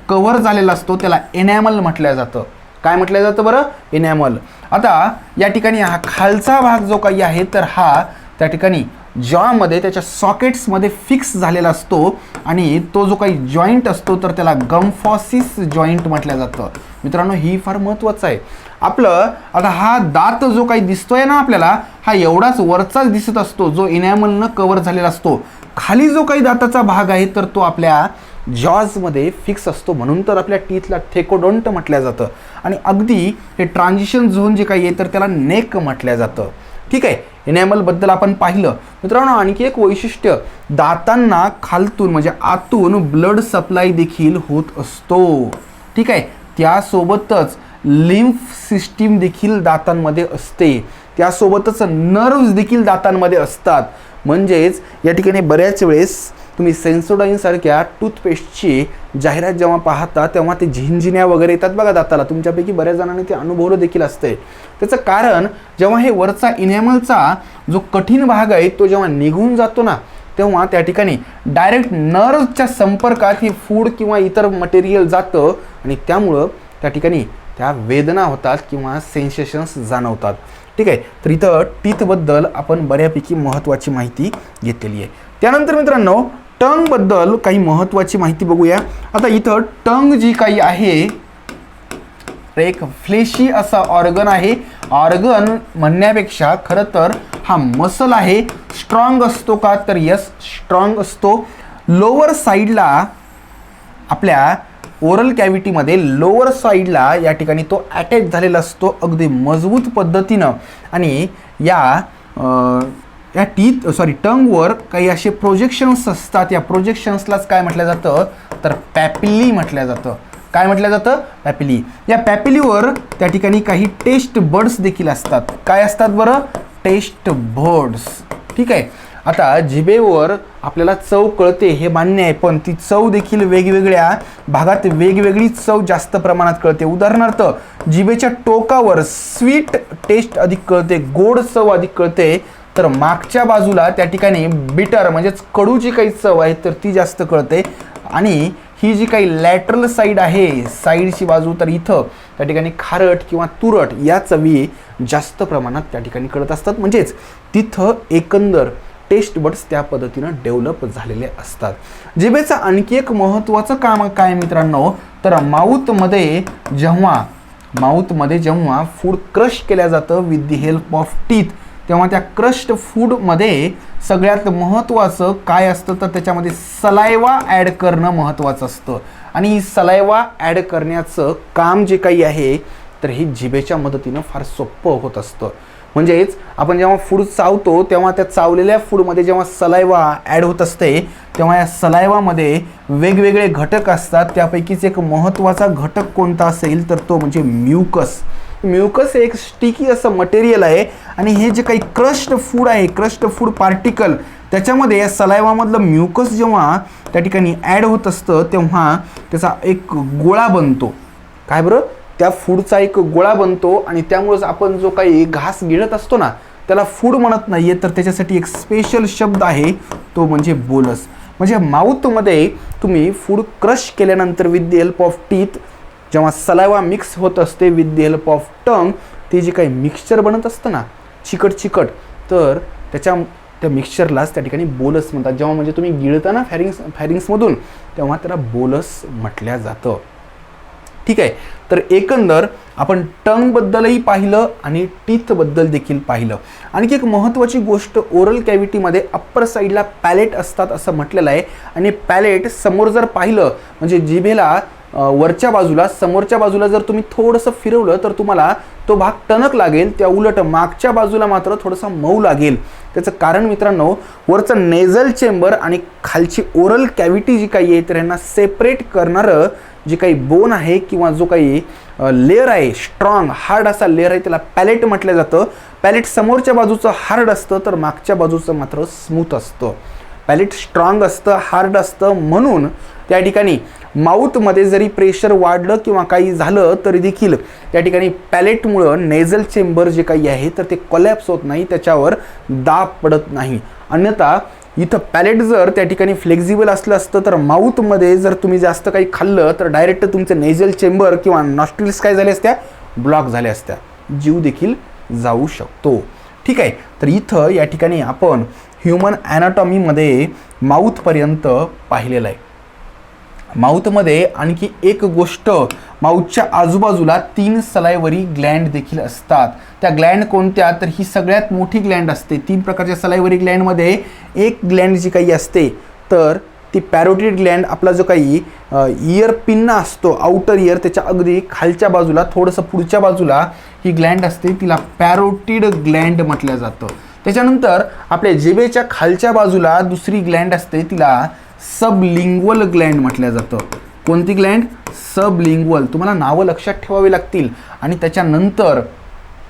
कव्हर झालेला असतो, त्याला एनॅमल म्हटलं जातं. काय म्हटलं जातं बरं, एनॅमल. आता या ठिकाणी हा खालचा भाग जो काही आहे तर हा त्या ठिकाणी जॉमध्ये त्याच्या सॉकेट्समध्ये फिक्स झालेला असतो आणि तो जो काही जॉईंट असतो तर त्याला गम्फॉसिस जॉईंट म्हटलं जातं. मित्रांनो, ही फार महत्त्वाचं आहे. आपलं आता हा दात जो काही दिसतोय ना आपल्याला, हा एवढाच वरचाच दिसत असतो जो इनॅमलनं कव्हर झालेला असतो. खाली जो काही दाताचा भाग आहे तर तो आपल्या जॉजमध्ये फिक्स असतो, म्हणून तर आपल्या टीथला थेकोडोंट म्हटलं जातं. आणि अगदी हे ट्रान्झिशन झोन जे काही आहे तर त्याला नेक म्हटलं जातं. ठीक आहे, एनॅमलबद्दल आपण पाहिलं. मित्रांनो आणखी एक वैशिष्ट्य, दातांना खालतून म्हणजे आतून ब्लड सप्लाय देखील होत असतो. ठीक आहे, त्यासोबतच लिम्फ सिस्टीम देखील दातांमध्ये असते, त्यासोबतच नर्व्स देखील दातांमध्ये असतात. म्हणजेच या ठिकाणी बऱ्याच वेळेस तुम्ही सेन्सोडाईन सारख्या टूथपेस्टची जाहिरात जेव्हा पाहता तेव्हा ते झिंझिण्या वगैरे येतात बघा दाताला. तुमच्यापैकी बऱ्याच जणांनी ते अनुभवलं देखील असते. त्याचं कारण जेव्हा हे वरचा इनॅमलचा जो कठीण भाग आहे तो जेव्हा निघून जातो ना, तेव्हा त्या ठिकाणी डायरेक्ट नर्व्हच्या संपर्कात हे फूड किंवा इतर मटेरियल जातं आणि त्यामुळं त्या ठिकाणी त्या वेदना होतात किंवा सेन्सेशन्स जाणवतात. ठीक आहे, तर इथं टीथबद्दल आपण बऱ्यापैकी महत्त्वाची माहिती घेतलेली आहे. त्यानंतर मित्रांनो टंगबद्दल काही महत्त्वाची माहिती बघूया. आता इथं टंग जी काही आहे एक फ्लेशी असा ऑर्गन आहे. ऑर्गन म्हणण्यापेक्षा खरं तर हा मसल आहे. स्ट्रॉंग असतो का, तर यस स्ट्रॉंग असतो. लोअर साईडला आपल्या ओरल कॅव्हिटीमध्ये लोअर साईडला या ठिकाणी तो अटॅच झालेला असतो अगदी मजबूत पद्धतीनं. आणि या टंगवर काही असे प्रोजेक्शन्स असतात. या प्रोजेक्शन्सलाच काय म्हटलं जातं, तर पॅपिली म्हटलं जातं. काय म्हटलं जातं, पॅपिली. या पॅपिलीवर त्या ठिकाणी काही टेस्ट बर्ड्स देखील असतात. काय असतात बरं, टेस्ट बर्ड्स. ठीक आहे, आता जिभेवर आपल्याला चव कळते हे मान्य आहे, पण ती चव देखील वेगवेगळ्या भागात वेगवेगळी चव जास्त प्रमाणात कळते. उदाहरणार्थ जिभेच्या टोकावर स्वीट टेस्ट अधिक कळते, गोड चव अधिक कळते, तर मागच्या बाजूला त्या ठिकाणी बिटर म्हणजेच कडू जी काही चव आहे तर ती जास्त कळते. आणि ही जी काही लॅटरल साईड आहे, साईडची बाजू, तर इथं त्या ठिकाणी खारट किंवा तुरट या चवी जास्त प्रमाणात त्या ठिकाणी कळत असतात. म्हणजेच तिथं एकंदर टेस्ट बड्स त्या पद्धतीनं डेव्हलप झालेले असतात. जिभेचं आणखी एक महत्त्वाचं काम काय मित्रांनो, तर माऊथमध्ये जेव्हा फूड क्रश केलं जातं with the help of teeth, तेव्हा त्या क्रश्ड फूडमध्ये सगळ्यात महत्त्वाचं काय असतं, तर त्याच्यामध्ये सलायवा ॲड करणं महत्त्वाचं असतं. आणि सलायवा ॲड करण्याचं काम जे काही आहे तर हे जिभेच्या मदतीनं फार सोपं होत असतं. म्हणजेच आपण जेव्हा फूड चावतो तेव्हा त्या चावलेल्या फूडमध्ये जेव्हा सलायवा ॲड होत असते तेव्हा या सलायवामध्ये वेगवेगळे घटक असतात. त्यापैकीच एक महत्त्वाचा घटक कोणता असेल तर तो म्हणजे म्युकस. म्युकस हे एक स्टिकी असं मटेरियल आहे आणि हे जे काही क्रश्ड फूड आहे, क्रश्ड फूड पार्टिकल, त्याच्यामध्ये या सलायवामधलं म्युकस जेव्हा त्या ठिकाणी ॲड होत असतं तेव्हा त्याचा एक गोळा बनतो. काय बरं, त्या फूडचा एक गोळा बनतो आणि त्यामुळेच आपण जो काही घास गिळत असतो ना त्याला फूड म्हणत नाही आहे, तर त्याच्यासाठी एक स्पेशल शब्द आहे तो म्हणजे बोलस. म्हणजे माऊथमध्ये तुम्ही फूड क्रश केल्यानंतर with the help of teeth जेव्हा सलायवा मिक्स होत असते with the help of tongue, ते जे काही मिक्सचर बनत असतं ना चिकट, तर त्या मिक्सचरलाच त्या ठिकाणी बोलस म्हणतात. जेव्हा म्हणजे तुम्ही गिळताना फॅरिंग्समधून तेव्हा त्याला बोलस म्हटल्या जातं. ठीक आहे, तर एकंदर आपण टंगबद्दलही पाहिलं आणि टीथबद्दल देखील पाहिलं. आणखी एक महत्त्वाची गोष्ट, ओरल कॅव्हिटीमध्ये अप्पर साईडला पॅलेट असतात असं म्हटलेलं आहे. आणि पॅलेट समोर जर पाहिलं म्हणजे जिभेला वरच्या बाजूला समोरच्या बाजूला जर तुम्ही थोडंसं फिरवलं तर तुम्हाला तो भाग टणक लागेल, त्या उलट मागच्या बाजूला मात्र थोडासा मऊ लागेल. त्याचं कारण मित्रांनो, वरचं नेझल चेंबर आणि खालची ओरल कॅव्हिटी जी काही आहे तर यांना सेपरेट करणारं जे काही बोन आहे किंवा जो काही लेअर आहे, स्ट्रॉंग हार्ड असा लेअर आहे, त्याला पॅलेट म्हटलं जातं. पॅलेट समोरच्या बाजूचं हार्ड असतं तर मागच्या बाजूचं मात्र स्मूथ असतं. पॅलेट स्ट्रॉंग असतं, हार्ड असतं, म्हणून त्या ठिकाणी माऊथमध्ये जरी प्रेशर वाढलं किंवा काही झालं तरी देखील त्या ठिकाणी पॅलेटमुळं नेझल चेंबर जे काही आहे तर ते कोलॅप्स होत नाही, त्याच्यावर दाब पडत नाही. अन्यथा इथं पॅलेट जर त्या ठिकाणी फ्लेक्झिबल असलं असतं तर माऊथमध्ये जर तुम्ही जास्त काही खाल्लं तर डायरेक्ट तुमचं नेझल चेंबर किंवा नॉस्ट्रिल्स काय झाल्या असत्या, ब्लॉक झाल्या असत्या, जीव देखील जाऊ शकतो. ठीक आहे, तर इथं या ठिकाणी आपण ह्युमन ॲनाटॉमीमध्ये माऊथपर्यंत पाहिलेलं आहे. माऊथमध्ये आणखी एक गोष्ट, माऊथच्या आजूबाजूला 3 सलायवरी ग्लँड देखील असतात. त्या ग्लँड कोणत्या, तर ही सगळ्यात मोठी ग्लँड असते. 3 प्रकारच्या सलायवरी ग्लँडमध्ये एक ग्लँड जी काही असते तर ती पॅरोटिड ग्लँड आपला जो काही इयर पिन्ना असतो आउटर इयर त्याच्या अगदी खालच्या बाजूला थोडंसं पुढच्या बाजूला ही ग्लँड असते, तिला पॅरोटिड ग्लँड म्हटलं जातं. त्याच्यानंतर आपल्या जिभेच्या खालच्या बाजूला दुसरी ग्लँड असते, तिला सबलिंग्वल ग्लँड म्हटलं जातं. कोणती ग्लँड? सबलिंग्वल. तुम्हाला नावं लक्षात ठेवावी लागतील. आणि त्याच्यानंतर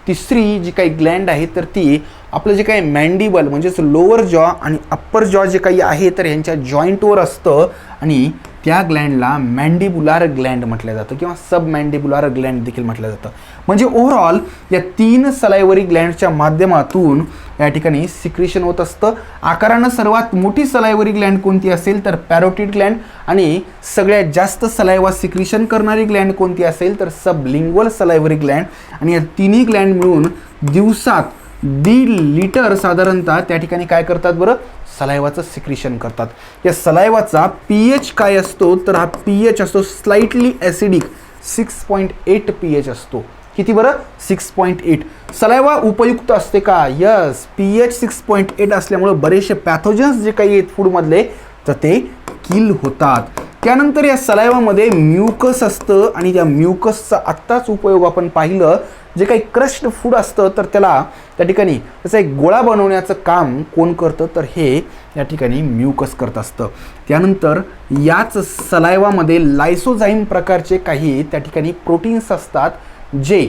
तिसरी जी काही ग्लँड आहे तर ती आपलं जे काही मॅन्डिबल म्हणजेच लोअर जॉ आणि अप्पर जॉ जे काही आहे तर ह्यांच्या जॉईंटवर असतं आणि त्या ग्लँडला मॅन्डिबुलार ग्लँड म्हटलं जातं किंवा सब मॅन्डिबुलार ग्लँड देखील म्हटलं जातं. म्हणजे ओव्हरऑल या 3 सलायवरी ग्लँडच्या माध्यमातून या ठिकाणी सिक्रेशन होत असतं. आकारानं सर्वात मोठी सलायवरी ग्लँड कोणती असेल तर पॅरोटिड ग्लँड, आणि सगळ्यात जास्त सलायवा सिक्रेशन करणारी ग्लँड कोणती असेल तर सबलिंग्वल सलायवरी ग्लँड. आणि या तिन्ही ग्लँड मिळून दिवसात 1.5 लिटर साधारणतः त्या ठिकाणी काय करतात बरं? सलायवाचं सिक्रेशन करतात. या सलायवाचा pH काय असतो तर हा pH असतो स्लाइटली ॲसिडिक 6.8 pH असतो. किती बरं? 6.8. सलायवा उपयुक्त असते का? यस. pH 6.8 असल्यामुळं बरेचसे पॅथोजन्स जे काही आहेत फूडमधले तर ते किल होतात. त्यानंतर या सलायवामध्ये म्युकस असतं आणि त्या म्युकसचा आत्ताच उपयोग आपण पाहिलं. जे काही क्रश्ड फूड असतं तर त्याला त्या ठिकाणी त्याचा एक गोळा बनवण्याचं काम कोण करतं तर हे या ठिकाणी म्युकस करत असतं. त्यानंतर याच सलायवामध्ये लायसोझाईम प्रकारचे काही त्या ठिकाणी प्रोटीन्स असतात जे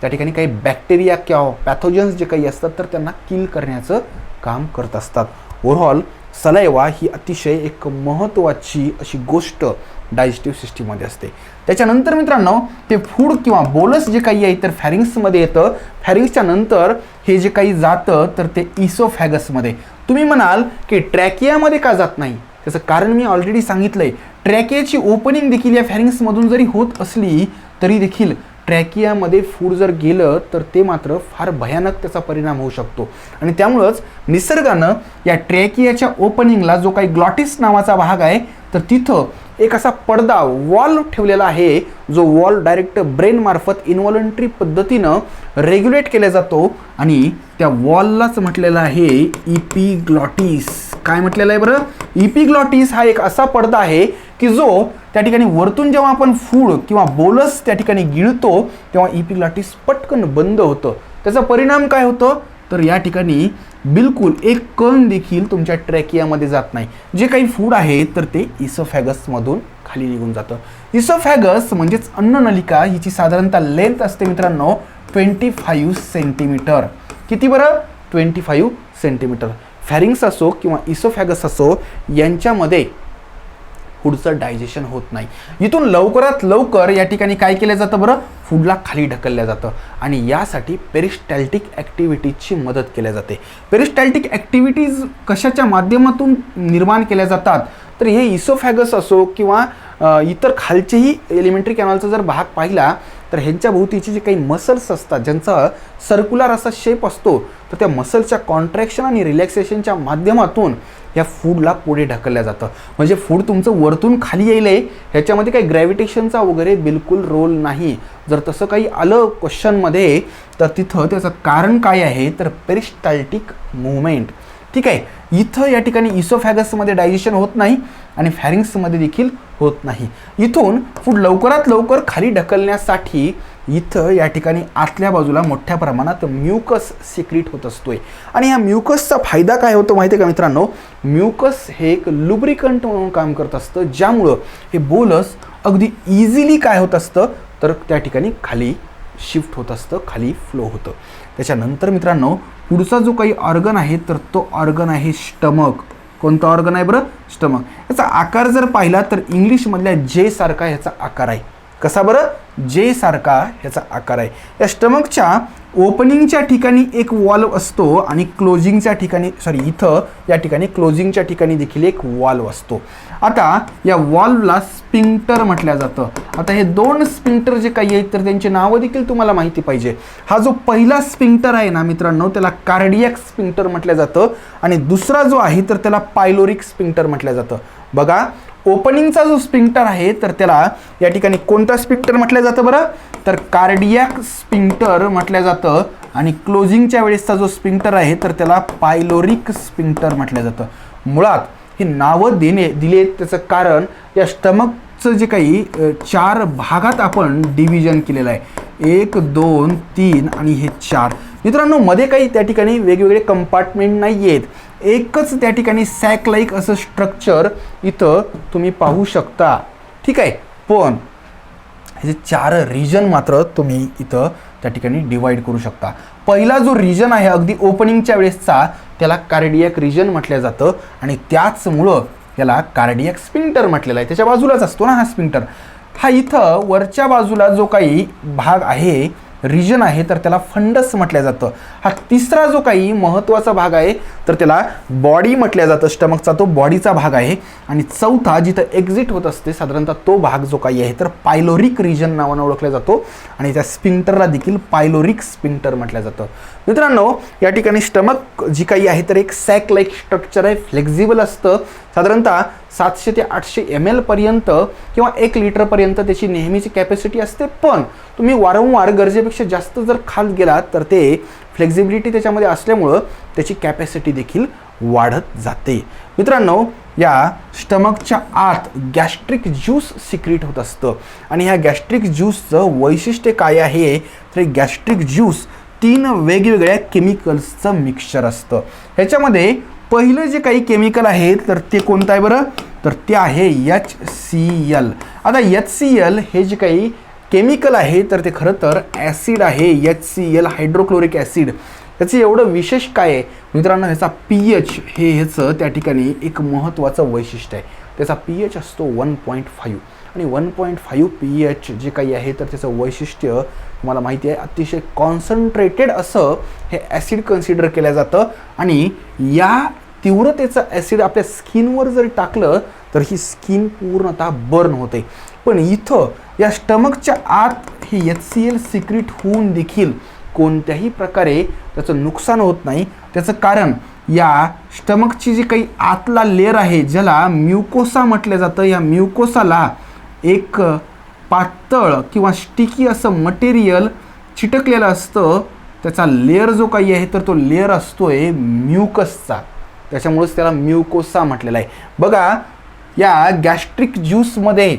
त्या ठिकाणी काही बॅक्टेरिया किंवा पॅथोजन्स जे काही असतात तर त्यांना किल करण्याचं काम करत असतात. ओव्हरऑल सलायवा ही अतिशय एक महत्त्वाची अशी गोष्ट डायजेस्टिव्ह सिस्टीममध्ये असते. त्याच्यानंतर मित्रांनो ते फूड किंवा बोलस जे काही आहे तर फॅरिंग्समध्ये येतं. फॅरिंग्सच्या नंतर हे जे काही जातं तर ते इसोफॅगसमध्ये. तुम्ही म्हणाल की ट्रॅकियामध्ये का जात नाही? त्याचं कारण मी ऑलरेडी सांगितलंय. ट्रॅकियाची ओपनिंग देखील या फॅरिंग्समधून जरी होत असली तरी देखील ट्रॅकियामध्ये फूड जर गेलं तर ते मात्र फार भयानक त्याचा परिणाम होऊ शकतो. आणि त्यामुळंच निसर्गानं या ट्रॅकियाच्या ओपनिंगला जो काही ग्लॉटिस नावाचा भाग आहे तर तिथं एक असा पडदा वॉल ठेवलेला आहे, जो वॉल डायरेक्ट ब्रेन मार्फत इन्व्हॉलंटरी पद्धतीनं रेग्युलेट केला जातो आणि त्या वॉललाच म्हटलेलं आहे इपिग्लॉटिस. काय म्हटलेलं आहे बरं? इपिग्लॉटिस हा एक असा पडदा आहे की जो त्या ठिकाणी वरतून जेव्हा आपण फूड किंवा बोलस त्या ठिकाणी गिळतो तेव्हा इपिग्लॉटिस पटकन बंद होतं. त्याचा परिणाम काय होतं तर या ठिकाणी बिलकुल एक कण देखील तुमच्या ट्रॅकियामध्ये जात नाही. जे काही फूड आहे तर ते इसोफॅगसमधून खाली निघून जातं. इसोफॅगस म्हणजेच अन्ननलिका हिची साधारणतः लेंथ असते मित्रांनो 25 सेंटीमीटर. किती बरं? 25 सेंटीमीटर. फॅरिंग्स असो किंवा इसोफॅगस असो यांच्यामध्ये फूडचं डायजेशन होत नाही. इथून लवकरात लवकर या ठिकाणी काय केलं जातं बरं? फूडला खाली ढकललं जातं आणि यासाठी पेरिस्टॅल्टिक ॲक्टिव्हिटीजची मदत केल्या जाते. पेरिस्टॅल्टिक ॲक्टिव्हिटीज कशाच्या माध्यमातून निर्माण केल्या जातात तर हे इसोफॅगस असो किंवा इतर खालचेही एलिमेंटरी कॅनलचा जर भाग पाहिला तर ह्यांच्या भोवतीचे जे काही मसल्स असतात ज्यांचा सर्क्युलर असा शेप असतो तर त्या मसल्सच्या कॉन्ट्रॅक्शन आणि रिलॅक्सेशनच्या माध्यमातून या फूडला पुढे ढकलल्या जातं. म्हणजे फूड तुमचं वरतून खाली येईल आहे ह्याच्यामध्ये काही ग्रॅव्हिटेशनचा वगैरे बिलकुल रोल नाही. जर तसं काही आलं क्वेश्चनमध्ये तर तिथं त्याचं कारण काय आहे तर पेरिस्टॅल्टिक मूव्हमेंट. ठीक आहे. इथं या ठिकाणी इसोफॅगसमध्ये डायजेशन होत नाही आणि फॅरिंग्समध्ये देखील होत नाही. इथून फूड लवकरात लवकर खाली ढकलण्यासाठी इथं या ठिकाणी आतल्या बाजूला मोठ्या प्रमाणात म्युकस सिक्रीट होत असतोय. आणि ह्या म्युकसचा फायदा काय होतो माहिती आहे का मित्रांनो? म्युकस हे एक लुब्रिकंट म्हणून काम करत असतं, ज्यामुळं हे बोलस अगदी इझिली काय होत असतं तर त्या ठिकाणी खाली शिफ्ट होत असतं, खाली फ्लो होतं. त्याच्यानंतर मित्रांनो पुढचा जो काही ऑर्गन आहे तर तो ऑर्गन आहे स्टमक. कोणता ऑर्गन आहे बरं? स्टमक. याचा आकार जर पाहिला तर इंग्लिशमधल्या जे सारखा ह्याचा आकार आहे. कसा बरं? जे सारखा ह्याचा आकार आहे. या स्टमकच्या ओपनिंगच्या ठिकाणी एक वॉल्व असतो आणि क्लोजिंगच्या ठिकाणी इथं या ठिकाणी क्लोजिंगच्या ठिकाणी देखील एक वॉल्व असतो. आता या वॉल्वला स्पिंक्टर म्हटलं जातं. आता हे 2 स्पिंक्टर जे काही आहेत तर त्यांची नावं देखील तुम्हाला माहिती पाहिजे. हा जो पहिला स्पिंक्टर आहे ना मित्रांनो त्याला कार्डियक स्पिंक्टर म्हटलं जातं आणि दुसरा जो आहे तर त्याला पायलोरिक स्पिंक्टर म्हटलं जातं. बघा ओपनिंगचा जो स्पिंक्टर आहे तर त्याला या ठिकाणी कोणता स्पिंक्टर म्हटलं जातं बरं? तर कार्डियक स्पिंक्टर म्हटलं जातं आणि क्लोजिंगच्या वेळेसचा जो स्पिंक्टर आहे तर त्याला पायलोरिक स्पिंक्टर म्हटलं जातं. मुळात हे नावं दिले त्याचं कारण या स्टमकचं जे काही 4 भागात आपण डिव्हिजन केलेलं आहे, 1 2 3 आणि हे 4. मित्रांनो मध्ये काही त्या ठिकाणी वेगवेगळे कंपार्टमेंट नाही आहेत, एकच त्या ठिकाणी सॅक लाईक असं स्ट्रक्चर इथं तुम्ही पाहू शकता. ठीक आहे, पण हे 4 रिजन मात्र तुम्ही इथं त्या ठिकाणी डिवाइड करू शकता. पहिला जो रिजन आहे अगदी ओपनिंगच्या वेळेसचा त्याला कार्डियक रिजन म्हटलं जातं आणि त्याचमुळं याला कार्डियक स्फिंक्टर म्हटलेलं आहे. त्याच्या बाजूलाच असतो ना हा स्फिंक्टर. हा इथं वरच्या बाजूला जो काही भाग आहे रिजन आहे तर त्याला फंडस म्हटलं जातं. हा तिसरा जो काही महत्त्वाचा भाग आहे तर त्याला बॉडी म्हटलं जातं. स्टमकचा तो बॉडीचा भाग आहे. आणि चौथा जिथं एक्झिट होत असते साधारणतः तो भाग जो काही आहे तर पायलोरिक रिजन नावानं ओळखला जातो आणि त्या स्फिंक्टरला देखील पायलोरिक स्फिंक्टर म्हटलं जातं. मित्रांनो या ठिकाणी स्टमक जी काही आहे तर एक सॅक लाईक स्ट्रक्चर आहे, फ्लेक्झिबल असतं. साधारणतः 700 ते 800 ml पर्यंत किंवा 1 लिटरपर्यंत त्याची नेहमीची कॅपॅसिटी असते. पण तुम्ही वारंवार गरजेपेक्षा जास्त जर खात गेलात तर ते फ्लेक्झिबिलिटी त्याच्यामध्ये असल्यामुळं त्याची कॅपॅसिटी देखील वाढत जाते. मित्रांनो या स्टमकच्या आत गॅस्ट्रिक ज्यूस सिक्रीट होत असतं आणि ह्या गॅस्ट्रिक ज्यूसचं वैशिष्ट्य काय आहे तर गॅस्ट्रिक ज्यूस 3 वेगवेगळ्या केमिकल्सचं मिक्सचर असतं. ह्याच्यामध्ये पहिलं जे काही केमिकल आहे तर ते कोणतं आहे बरं तर ते आहे HCl. आता HCl हे जे काही केमिकल आहे तर ते खरं तर ॲसिड आहे. HCl hydrochloric acid. त्याचं एवढं विशेष काय आहे मित्रांनो, ह्याचा pH हे ह्याचं त्या ठिकाणी एक महत्त्वाचं वैशिष्ट्य आहे. त्याचा pH असतो 1.5 आणि 1.5 pH जे काही आहे तर त्याचं वैशिष्ट्य तुम्हाला माहिती आहे अतिशय कॉन्सन्ट्रेटेड असं हे ॲसिड कन्सिडर केलं जातं. आणि या तीव्रतेचं ॲसिड आपल्या स्किनवर जर टाकलं तर ही स्किन पूर्णतः बर्न होते. पण इथं या स्टमकच्या आत हे HCl सिक्रीट होऊन देखील कोणत्याही प्रकारे त्याचं नुकसान होत नाही. त्याचं कारण या स्टमकची जी काही आतला लेअर आहे ज्याला म्युकोसा म्हटलं जातं, या म्युकोसाला एक पातळ किंवा स्टिकी असं मटेरियल चिटकलेलं असतं. त्याचा लेअर जो काही आहे तर तो लेअर असतोय म्युकसचा, त्याच्यामुळेच त्याला म्युकोसा म्हटलेला आहे. बघा या गॅस्ट्रिक ज्यूसमध्ये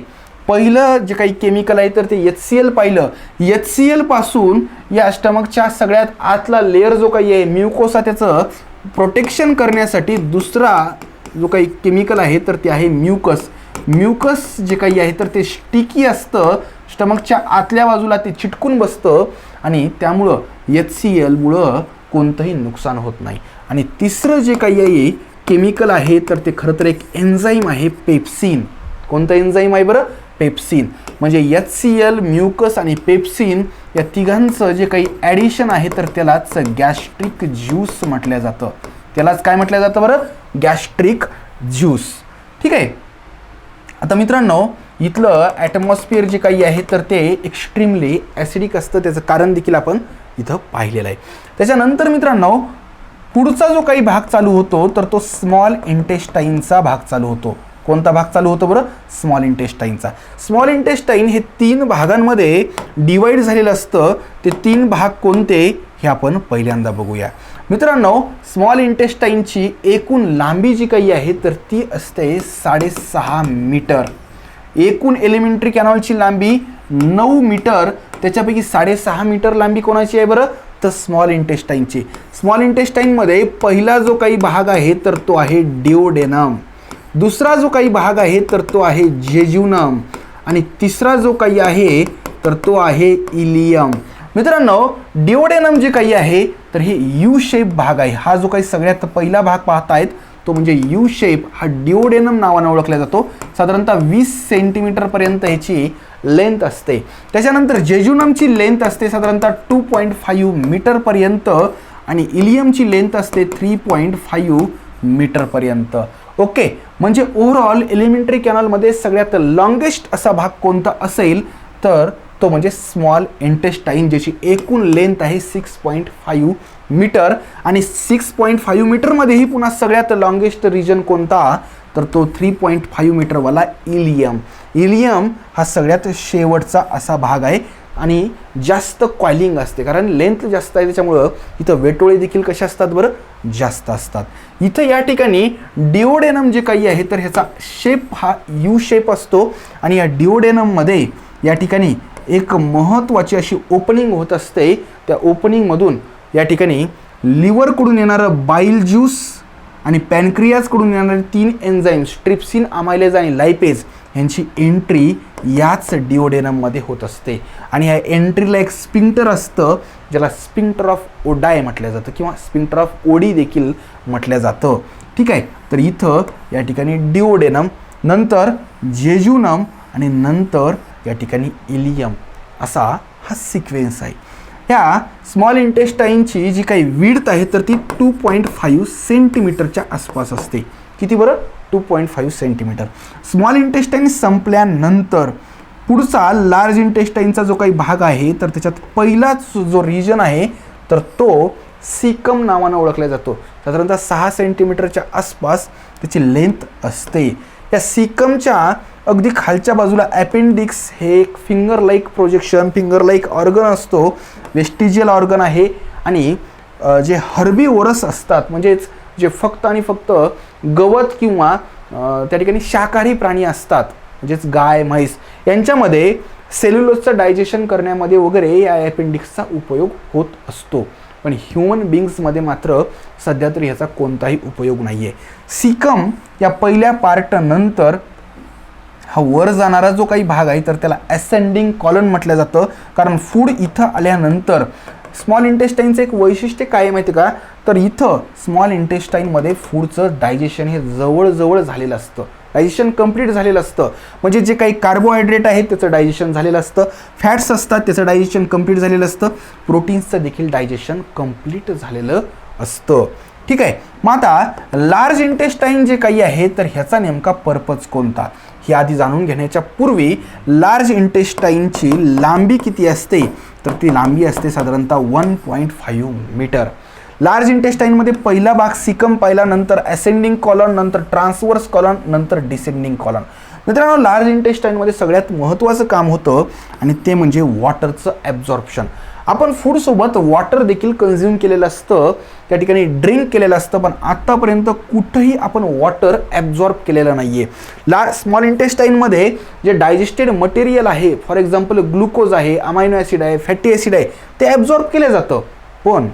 पहिलं जे काही केमिकल आहे तर ते HCl पाहिलं. HCl पासून या स्टमकच्या सगळ्यात आतला लेअर जो काही आहे म्युकोसा त्याचं प्रोटेक्शन करण्यासाठी दुसरा जो काही केमिकल आहे तर ते आहे म्युकस. म्युकस जे काही आहे तर ते स्टिकी असतं, स्टमकच्या आतल्या बाजूला ते चिटकून बसतं आणि त्यामुळं HClमुळं कोणतंही नुकसान होत नाही. आणि तिसरं जे काही आहे केमिकल आहे तर ते खरं तर एक एन्झाईम आहे, पेप्सिन. कोणतं एन्झाईम आहे बरं पेप्सिन. म्हणजे HCl म्युकस आणि पेप्सिन या तिघांचं जे काही ॲडिशन आहे तर त्यालाच गॅस्ट्रिक ज्यूस म्हटलं जातं. त्यालाच काय म्हटलं जातं बरं गॅस्ट्रिक ज्यूस. ठीक आहे. आता मित्रांनो इथलं ॲटमॉस्फिअर जे काही आहे तर ते एक्स्ट्रीमली ॲसिडिक असतं. त्याचं कारण देखील आपण इथं पाहिलेलं आहे. त्याच्यानंतर मित्रांनो पुढचा जो काही भाग चालू होतो तर तो स्मॉल इंटेस्टाईनचा भाग चालू होतो. कोणता भाग चालू होतो बरं स्मॉल इंटेस्टाईनचा. स्मॉल इंटेस्टाईन हे 3 भागांमध्ये डिवाइड झालेलं असतं. ते 3 भाग कोणते हे आपण पहिल्यांदा बघूया. मित्रांनो स्मॉल इंटेस्टाईनची एकूण लांबी जी काही आहे तर ती असते 6.5 मीटर. एकूण एलिमेंटरी कॅनॉलची लांबी 9 मीटर. त्याच्यापैकी 6.5 मीटर लांबी कोणाची आहे बरं तर स्मॉल इंटेस्टाईनची. स्मॉल इंटेस्टाईनमध्ये पहिला जो काही भाग आहे तर तो आहे डिओडेनम. दुसरा जो काही भाग आहे तर तो आहे जेजुनम आणि तिसरा जो काही आहे तर तो आहे इलियम. मित्रांनो डिओडेनम जे काही आहे तर हे यू शेप भाग आहे. हा जो काही सगळ्यात पहिला भाग पाहतायत तो म्हणजे यू शेप, हा डिओडेनम नावाने ओळखला जातो. साधारणतः 20 सेंटीमीटरपर्यंत ह्याची लेंथ असते. त्याच्यानंतर जेजुनमची लेंथ असते साधारणतः 2.5 मीटरपर्यंत आणि इलियमची लेंथ असते 3.5 मीटरपर्यंत. ओके, म्हणजे ओव्हरऑल एलिमेंटरी कॅनलमध्ये सगळ्यात लॉंगेस्ट असा भाग कोणता असेल तर तो म्हणजे स्मॉल इंटेस्टाईन, ज्याची एकूण लेंथ आहे 6.5 मीटर. आणि 6.5 मीटरमध्येही पुन्हा सगळ्यात लॉंगेस्ट रिजन कोणता तर तो 3.5 मीटरवाला इलियम. इलियम हा सगळ्यात शेवटचा असा भाग आहे आणि जास्त कॉइलिंग असते, कारण लेंथ जास्त आहे त्याच्यामुळं इथं वेटोळे देखील कसे असतात बरं जास्त असतात. इथं या ठिकाणी डिओडेनम जे काही आहे तर ह्याचा शेप हा यू शेप असतो आणि या डिओडेनममध्ये या ठिकाणी एक महत्त्वाची अशी ओपनिंग होत असते. त्या ओपनिंगमधून या ठिकाणी लिव्हरकडून येणारं बाईल ज्यूस आणि पॅनक्रियाजकडून येणारे 3 एन्झाईम्स ट्रिप्सिन, अमायलेज आणि लायपेज यांची एंट्री याच डिओडेनममध्ये होत असते. आणि ह्या एंट्रीला एक स्पिंक्टर असतं ज्याला स्पिंक्टर ऑफ ओडाय म्हटलं जातं किंवा स्पिंक्टर ऑफ ओडी देखील म्हटलं जातं. ठीक आहे, तर इथं या ठिकाणी डिओडेनम, नंतर जेजुनम आणि नंतर या ठिकाणी इलियम असा हा सिक्वेन्स आहे. ह्या स्मॉल इंटेस्टाईनची जी काही विड्थ आहे तर ती 2.5 सेंटीमीटरच्या आसपास असते. किती बरं? 2.5 सेंटीमीटर. स्मॉल इंटेस्टाईन संपल्यानंतर पुढचा लार्ज इंटेस्टाईनचा जो काही भाग आहे तर त्याच्यात पहिलाच जो रिजन आहे तर तो सीकम नावानं ओळखला जातो. साधारणतः 6 सेंटीमीटरच्या आसपास त्याची लेंथ असते. या सीकमच्या अगदी खालच्या बाजूला अपेंडिक्स हे एक finger like projection, finger like organ असतो, वेस्टिजियल ऑर्गन आहे. आणि जे हर्बीवोरस असतात म्हणजेच जे फक्त आणि फक्त गवत किंवा त्या ठिकाणी शाकाहारी प्राणी असतात म्हणजेच गाय, म्हैस यांच्यामध्ये सेल्युलोजचं डायजेशन करण्यामध्ये वगैरे या अपेंडिक्सचा उपयोग होत असतो. पण ह्युमन बिंग्समध्ये मात्र सध्या तरी ह्याचा कोणताही उपयोग नाही आहे. सीकम या पहिल्या पार्टनंतर हा वर जाणारा जो काही भाग आहे तर त्याला असेंडिंग कॉलन म्हटलं जातं, कारण फूड इथं आल्यानंतर स्मॉल इंटेस्टाईनचं एक वैशिष्ट्य काय माहिती का, तर इथं स्मॉल इंटेस्टाईनमध्ये फूडचं डायजेशन हे जवळजवळ झालेलं असतं, डायजेशन कंप्लीट झालेलं असतं. म्हणजे जे काही कार्बोहायड्रेट आहेत त्याचं डायजेशन झालेलं असतं, फॅट्स असतात त्याचं डायजेशन कंप्लीट झालेलं असतं, प्रोटीन्सचं देखील डायजेशन कंप्लीट झालेलं असतं. ठीक आहे, मग आता लार्ज इंटेस्टाईन जे काही आहे तर ह्याचा नेमका पर्पज कोणता हे आधी जाणून घेण्याच्या पूर्वी लार्ज इंटेस्टाईनची लांबी किती असते तर ती लांबी असते साधारणतः 1.5 मीटर. लार्ज इंटेस्टाईनमध्ये पहिला भाग सीकम पाहिला, नंतर असेंडिंग कॉलन, नंतर ट्रान्सवर्स कॉलन, नंतर डिसेंडिंग कॉलन. मित्रांनो, लार्ज इंटेस्टाईनमध्ये सगळ्यात महत्त्वाचं काम होतं आणि ते म्हणजे वॉटरचं ॲब्झॉर्प्शन. आपण फूडसोबत वॉटर देखील कन्झ्युम केलेलं असतं, त्या ठिकाणी ड्रिंक केलेलं असतं, पण आत्तापर्यंत कुठंही आपण वॉटर ॲब्झॉर्ब केलेलं नाही आहे. स्मॉल इंटेस्टाईनमध्ये जे डायजेस्टेड मटेरियल आहे, फॉर एक्झाम्पल ग्लुकोज आहे, अमायनो ॲसिड आहे, फॅटी ॲसिड आहे, ते ॲब्झॉर्ब केलं जातं, पण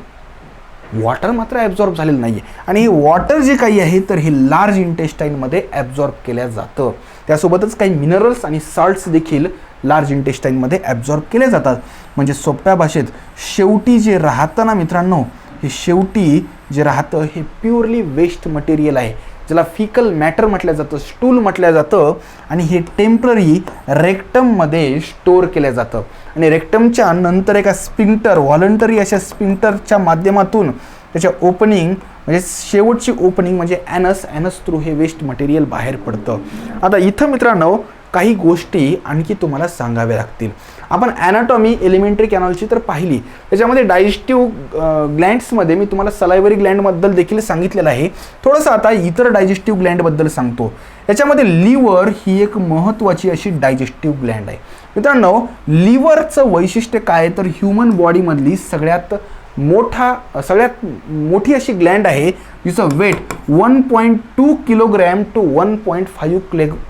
वॉटर मात्र ॲब्झॉर्ब झालेलं नाही आहे. आणि हे वॉटर जे काही आहे तर हे लार्ज इंटेस्टाईनमध्ये ॲब्झॉर्ब केलं जातं. त्यासोबतच काही मिनरल्स आणि सॉल्ट्स देखील लार्ज इंटेस्टाईनमध्ये ॲब्झॉर्ब केले जातात. म्हणजे सोप्या भाषेत शेवटी जे राहतं ना मित्रांनो, हे शेवटी जे राहतं हे प्युअरली वेस्ट मटेरियल आहे, ज्याला फिकल मॅटर म्हटलं जातं, स्टूल म्हटलं जातं. आणि हे टेम्पररी रेक्टममध्ये स्टोअर केलं जातं आणि रेक्टमच्या नंतर एका स्पिंक्टर, व्हॉलंटरी अशा स्पिंक्टरच्या माध्यमातून त्याच्या ओपनिंग म्हणजे शेवटची ओपनिंग म्हणजे ॲनस थ्रू हे वेस्ट मटेरियल बाहेर पडतं. आता इथं मित्रांनो काही गोष्टी आणखी तुम्हाला सांगाव्या लागतील. आपण ॲनाटॉमी एलिमेंटरी कॅनॉलची तर पाहिली, त्याच्यामध्ये डायजेस्टिव्ह ग्लँड्समध्ये मी तुम्हाला सलायवरी ग्लँडबद्दल देखील सांगितलेलं आहे. थोडंसं आता इतर डायजेस्टिव्ह ग्लँडबद्दल सांगतो. याच्यामध्ये लिव्हर ही एक महत्त्वाची अशी डायजेस्टिव्ह ग्लँड आहे. मित्रांनो, लिव्हरचं वैशिष्ट्य काय तर ह्युमन बॉडीमधली सगळ्यात मोठी अशी ग्लँड आहे, जिचं वेट 1.2 किलोग्रॅम टू 1.5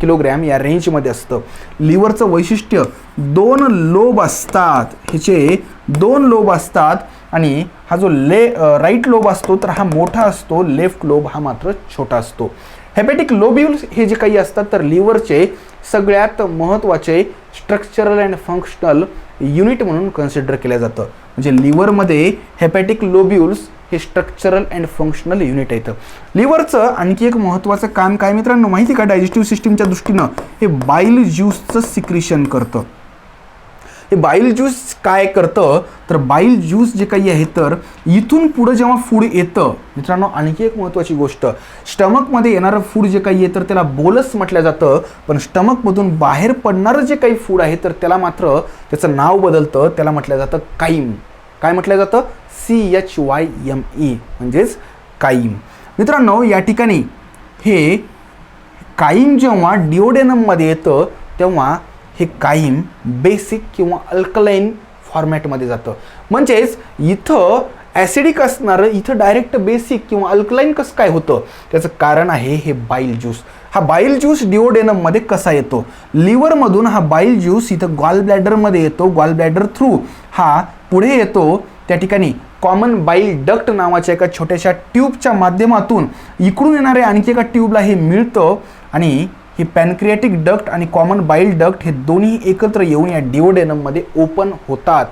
किलोग्रॅम या रेंजमध्ये असतं. लिव्हरचं वैशिष्ट्य 2 लोब असतात, ह्याचे 2 लोब असतात आणि हा जो राईट लोब असतो तर हा मोठा असतो, लेफ्ट लोब हा मात्र छोटा असतो. हेपॅटिक लोब्युल्स हे जे काही असतात तर लिव्हरचे सगळ्यात महत्त्वाचे स्ट्रक्चरल अँड फंक्शनल युनिट म्हणून कन्सिडर केलं जातं. म्हणजे लिव्हरमध्ये हेपॅटिक लोब्युल्स हे स्ट्रक्चरल अँड फंक्शनल युनिट आहेत. लिव्हरचं आणखी एक महत्त्वाचं काम काय मित्रांनो माहिती का, डायजेस्टिव्ह सिस्टीमच्या दृष्टीनं हे बाईल ज्यूसचं सिक्रिशन करतं. हे बाईल ज्यूस काय करतं तर बाईल ज्यूस जे काही आहे तर इथून पुढं जेव्हा फूड येतं मित्रांनो, आणखी एक महत्त्वाची गोष्ट, स्टमकमध्ये येणारं फूड जे काही आहे तर त्याला बोलस म्हटलं जातं, पण स्टमकमधून बाहेर पडणारं जे काही फूड आहे तर त्याला मात्र त्याचं नाव बदलतं, त्याला म्हटलं जातं काईम. काय म्हटलं जातं? CHYME म्हणजेच काईम. मित्रांनो, या ठिकाणी हे काईम जेव्हा डिओडेनममध्ये येतं तेव्हा हे कायम बेसिक किंवा अल्कलाइन फॉर्मॅटमध्ये जातं. म्हणजेच इथं ॲसिडिक असणारं इथं डायरेक्ट बेसिक किंवा अल्कलाइन कसं काय होतं, त्याचं कारण आहे हे बाईल ज्यूस. हा बाईल ज्यूस डिओडेनममध्ये कसा येतो, लिव्हरमधून हा बाईल ज्यूस इथं गॉल ब्लॅडरमध्ये येतो. गॉल ब्लॅडर थ्रू हा पुढे येतो, त्या ठिकाणी कॉमन बाईल डक्ट नावाच्या एका छोट्याशा ट्यूबच्या माध्यमातून इकडून येणाऱ्या आणखी एका ट्यूबला हे मिळतं आणि ही पॅनक्रियाटिक डक्ट आणि कॉमन बाईल डक्ट हे दोन्ही एकत्र येऊन या डिओडेनममध्ये ओपन होतात.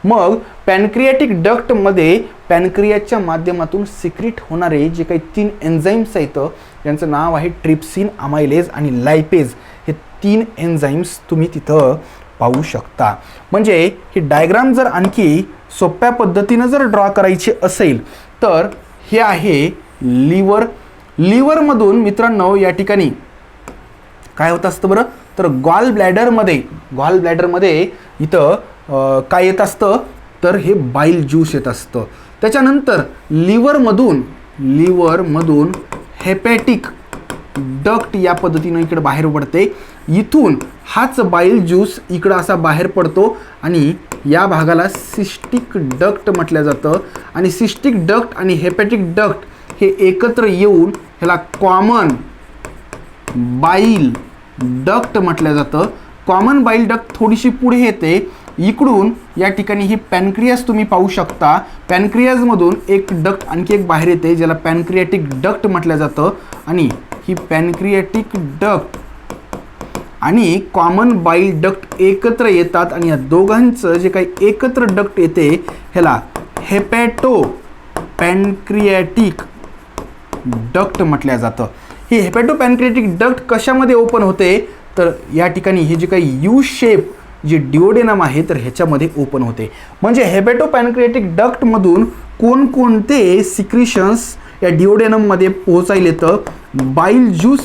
मग पॅनक्रियाटिक डक्टमध्ये पॅनक्रियाच्या माध्यमातून सिक्रीट होणारे जे काही 3 एन्झाईम्स आहेत ज्यांचं नाव आहे ट्रिप्सिन, अमायलेज आणि लायपेज, हे 3 एन्झाईम्स तुम्ही तिथं पाहू शकता. म्हणजे ही डायग्राम जर आणखी सोप्या पद्धतीनं जर ड्रॉ करायची असेल तर हे आहे लिव्हर. लिव्हरमधून मित्रांनो या ठिकाणी काय होत असतं बरं, तर गॉल ब्लॅडरमध्ये इथं काय येत असतं, तर हे बाईल ज्यूस येत असतं. त्याच्यानंतर लिव्हरमधून हेपॅटिक डक्ट या पद्धतीनं इकडे बाहेर पडते. इथून हाच बाईल ज्यूस इकडं असा बाहेर पडतो आणि या भागाला सिस्टिक डक्ट म्हटलं जातं. आणि सिस्टिक डक्ट आणि हेपॅटिक डक्ट हे एकत्र येऊन ह्याला कॉमन बाईल डक्ट म्हटलं जातं. कॉमन बाईल डक्ट थोडीशी पुढे येते, इकडून या ठिकाणी ही पॅनक्रियाज तुम्ही पाहू शकता. पॅनक्रियाजमधून एक डक्ट आणखी एक बाहेर येते ज्याला पॅनक्रियाटिक डक्ट म्हटलं जातं. आणि ही पॅनक्रियाटिक डक्ट आणि कॉमन बाईल डक्ट एकत्र येतात आणि या दोघांचं जे काही एकत्र डक्ट येते ह्याला हेपॅटो पॅनक्रियाटिक डक्ट म्हटलं जातं. ही हेपॅटो पॅनक्रियाटिक डक्ट कशामध्ये ओपन होते, तर या ठिकाणी हे जे काही यू शेप जे डिओडेनम आहे तर ह्याच्यामध्ये ओपन होते. म्हणजे हेपॅटो पॅनक्रियाटिक डक्टमधून कोणकोणते सिक्रिशन्स या डिओडेनममध्ये पोहोचायला येतं. बाईल ज्यूस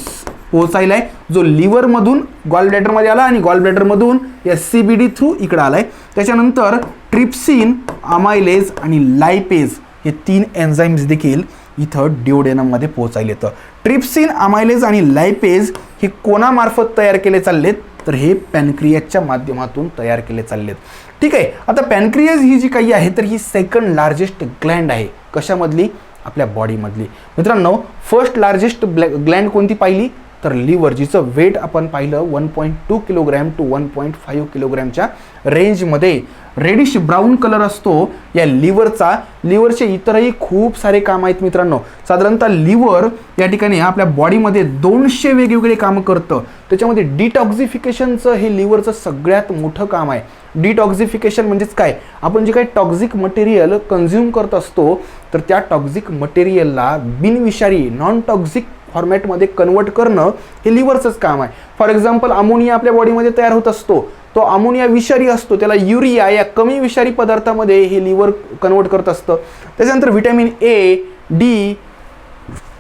पोहोचायला आहे जो लिव्हरमधून गॉल ब्लॅडरमध्ये आला आणि गॉल ब्लॅडरमधून या CBD थ्रू इकडं आला आहे. त्याच्यानंतर ट्रिप्सिन, अमायलेज आणि लायपेज हे 3 एन्झाईम्स देखील इथं डिओडेनममध्ये पोहोचायला येतं. ट्रिप्सिन, अमायलेज आणि लायपेज हे कोणामार्फत तयार केले चाललेत, तर हे पॅनक्रियाजच्या माध्यमातून तयार केले चाललेत. ठीक आहे. आता पॅनक्रियाज ही जी काही आहे तर ही सेकंड लार्जेस्ट ग्लँड आहे. कशामधली, आपल्या बॉडीमधली. मित्रांनो फर्स्ट लार्जेस्ट ग्लँड कोणती पाहिली, तर लिव्हर, जिचं वेट आपण पाहिलं 1.2 किलोग्रॅम टू 1.5 किलोग्रॅमच्या रेंजमध्ये. रेडिश ब्राऊन कलर असतो या लिव्हरचा. लिव्हरचे इतरही खूप सारे काम आहेत मित्रांनो. साधारणतः लिव्हर या ठिकाणी आपल्या बॉडीमध्ये 200 वेगवेगळे कामं करतं. त्याच्यामध्ये डिटॉक्झिफिकेशनचं हे लिव्हरचं सगळ्यात मोठं काम आहे. डिटॉक्झिफिकेशन म्हणजेच काय, आपण जे काही टॉक्झिक मटेरियल कन्झ्युम करत असतो तर त्या टॉक्झिक मटेरियलला बिनविषारी नॉन टॉक्झिक फॉर्मॅटमध्ये कन्वर्ट करणं हे लिव्हरचंच काम आहे. फॉर एक्झाम्पल अमोनिया आपल्या बॉडीमध्ये तयार होत असतो, तो अमोनिया विषारी असतो, त्याला युरिया या कमी विषारी पदार्थामध्ये हे लिव्हर कन्वर्ट करत असतं. त्याच्यानंतर व्हिटॅमिन A, D,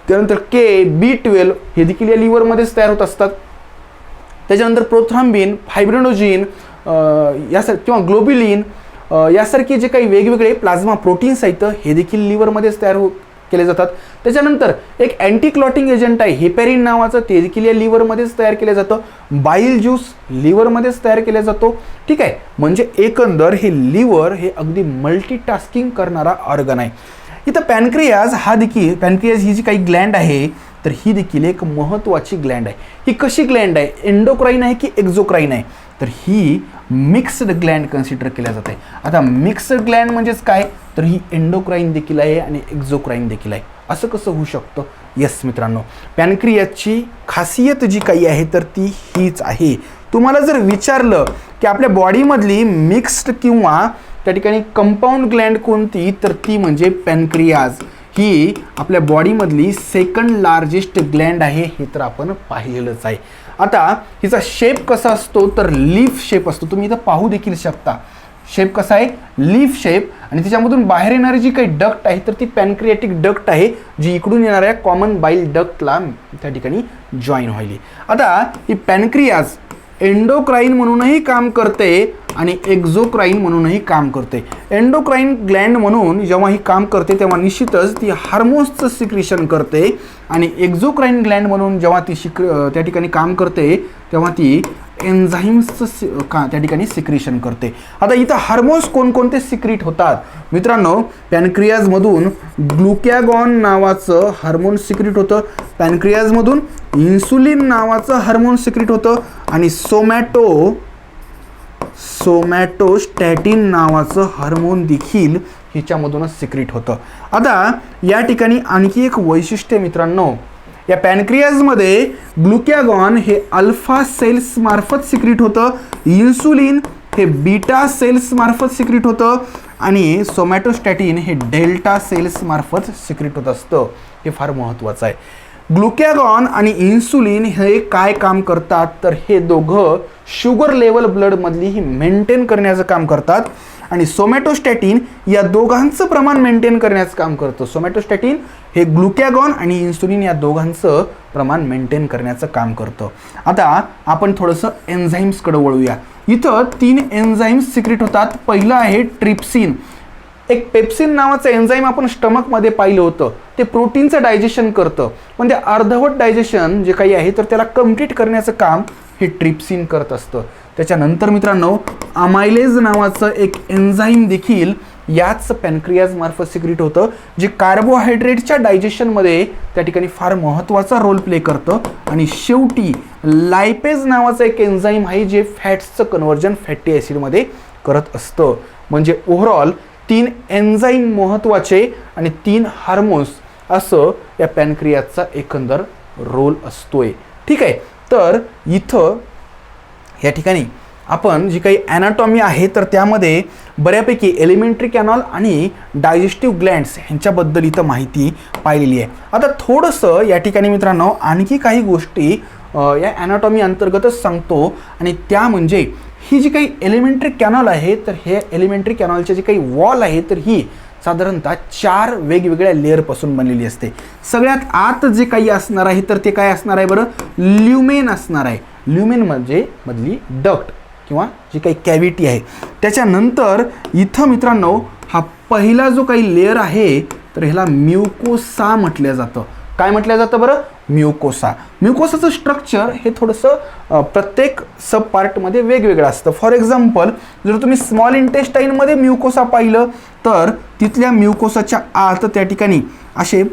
त्यानंतर K, B12 हे देखील या लिव्हरमध्येच तयार होत असतात. त्याच्यानंतर प्रोथ्राम्बिन, फायब्रिनोजिन किंवा ग्लोब्युलिन यासारखे जे काही वेगवेगळे प्लाझ्मा प्रोटीन्स आहेत हे देखील लिव्हरमध्येच तयार केले जातात. त्याच्यानंतर एक अँटी क्लॉटिंग एजंट आहे हेपॅरिन नावाचं, ते देखील या लिव्हरमध्येच तयार केलं जातं. बाईल ज्यूस लिव्हरमध्येच तयार केला जातो. ठीक आहे. म्हणजे एकंदर हे लिव्हर हे अगदी मल्टीटास्किंग करणारा ऑर्गन आहे. इथं पॅनक्रियाज ही जी काही ग्लँड आहे तर ही देखील एक महत्त्वाची ग्लँड आहे. ही कशी ग्लँड आहे, एंडोक्राइन आहे की एक्झोक्राइन आहे, तर ही मिक्स्ड ग्लँड कन्सिडर केल्या जाते. आता मिक्स्ड ग्लँड म्हणजेच काय, तर ही एंडोक्राइन देखील आहे आणि एक्झोक्राइन देखील आहे. असं कसं होऊ शकतं? येस मित्रांनो, पॅनक्रियाजची खासियत जी काही आहे तर ती हीच आहे. तुम्हाला जर विचारलं की आपल्या बॉडीमधली मिक्स्ड किंवा त्या ठिकाणी कंपाऊंड ग्लँड कोणती, तर ती म्हणजे पॅनक्रियाज. ही आपल्या बॉडीमधली सेकंड लार्जेस्ट ग्लँड आहे, हे तर आपण पाहिलेलंच आहे. आता हिचा शेप कसा असतो, तर लीफ शेप असतो. तुम्ही इथं पाहू देखील शकता शेप कसा आहे, लीफ शेप. आणि त्याच्यामधून बाहेर येणारी जी काही डक्ट आहे तर ती पॅनक्रियाटिक डक्ट आहे, जी इकडून येणाऱ्या कॉमन बाईल डक्टला त्या ठिकाणी जॉईन व्हायली. आता ही पॅनक्रियाज एंडोक्राइन म्हणूनही काम करते आणि एक्झोक्राइन म्हणूनही काम करते. एंडोक्राइन ग्लँड म्हणून जेव्हा ही काम करते तेव्हा निश्चितच ती हार्मोन्सचं सिक्रिशन करते. आणि एक्झोक्राइन ग्लँड म्हणून जेव्हा ती त्या ठिकाणी काम करते तेव्हा ती एन्झाईम्सचं त्या ठिकाणी सिक्रिशन करते. आता इथं हार्मोन्स कोणकोणते सिक्रिट होतात मित्रांनो? पॅनक्रियाजमधून ग्लुकॅगॉन नावाचं हार्मोन सिक्रिट होतं, पॅनक्रियाजमधून इन्सुलिन नावाचं हार्मोन सिक्रिट होतं आणि सोमॅटोस्टॅटिन नावाचं हार्मोन देखील हिच्यामधूनच सिक्रिट होतं. आता या ठिकाणी आणखी एक वैशिष्ट्य मित्रांनो, या पॅनक्रियाजमध्ये ग्लुकॅगॉन हे अल्फा सेल्स मार्फत सिक्रिट होतं, इन्सुलिन हे बीटा सेल्स मार्फत सिक्रिट होतं आणि सोमॅटोस्टॅटिन हे डेल्टा सेल्स मार्फत सिक्रिट होत असतं. हे फार महत्त्वाचं आहे. ग्लुकॅगॉन आणि इन्सुलिन हे काय काम करतात तर हे दोघं शुगर लेवल ब्लडमधली ही मेंटेन करण्याचं काम करतात आणि सोमॅटोस्टॅटिन या दोघांचं प्रमाण मेंटेन करण्याचं काम करतं. सोमॅटोस्टॅटिन हे ग्लुकॅगॉन आणि इन्सुलिन या दोघांचं प्रमाण मेंटेन करण्याचं काम करतं. आता आपण थोडंसं एन्झाईम्सकडे वळूया. इथं 3 एन्झाईम्स सिक्रिट होतात. पहिलं आहे ट्रिप्सिन. एक पेप्सिन नावाचं एन्झाईम आपण स्टमकमध्ये पाहिलं होतं. ते प्रोटीनचं डायजेशन करतं, पण ते अर्धवट डायजेशन जे काही आहे तर त्याला कम्प्लीट करण्याचं काम हे ट्रिप्सिन करत असतं. त्याच्यानंतर मित्रांनो अमायलेज नावाचं एक एन्झाईम देखील याच पॅनक्रियाज मार्फत सिक्रिट होतं, जे कार्बोहायड्रेटच्या डायजेशनमध्ये त्या ठिकाणी फार महत्त्वाचा रोल प्ले करतं. आणि शेवटी लायपेज नावाचं एक एन्झाईम आहे जे फॅट्सचं कन्व्हर्जन फॅटी ॲसिडमध्ये करत असतं. म्हणजे ओव्हरऑल 3 एन्झाईम महत्त्वाचे आणि 3 हार्मोन्स असं या पॅनक्रियाजचा एकंदर रोल असतोय. ठीक आहे. तर इथं या ठिकाणी आपण जी काही ॲनाटॉमी आहे तर त्यामध्ये बऱ्यापैकी एलिमेंटरी कॅनॉल आणि डायजेस्टिव्ह ग्लँड्स ह्यांच्याबद्दल इथं माहिती पाहिलेली आहे. आता थोडंसं या ठिकाणी मित्रांनो आणखी काही गोष्टी या ॲनाटॉमी अंतर्गतच सांगतो आणि त्या म्हणजे ही जी काही एलिमेंटरी कॅनॉल आहे तर हे एलिमेंटरी कॅनॉलचे जे काही वॉल आहे तर ही साधारणतः 4 वेगवेगळ्या लेअरपासून बनलेली असते. सगळ्यात आत जे काही असणार आहे तर ते काय असणार आहे बरं? ल्युमेन असणार आहे. ल्युमेन म्हणजे मधली डक्ट किंवा जी काही कॅव्हिटी आहे. त्याच्यानंतर इथं मित्रांनो हा पहिला जो काही लेअर आहे तर ह्याला म्युकोसा म्हटलं जातं. काय म्हटलं जातं बरं? म्युकोसा. म्युकोसाचं स्ट्रक्चर हे थोडंसं प्रत्येक सब पार्टमध्ये वेगवेगळं असतं. फॉर एक्झाम्पल जर तुम्ही स्मॉल इंटेस्टाईनमध्ये म्युकोसा पाहिलं तर तिथल्या म्युकोसाच्या आत त्या ठिकाणी असे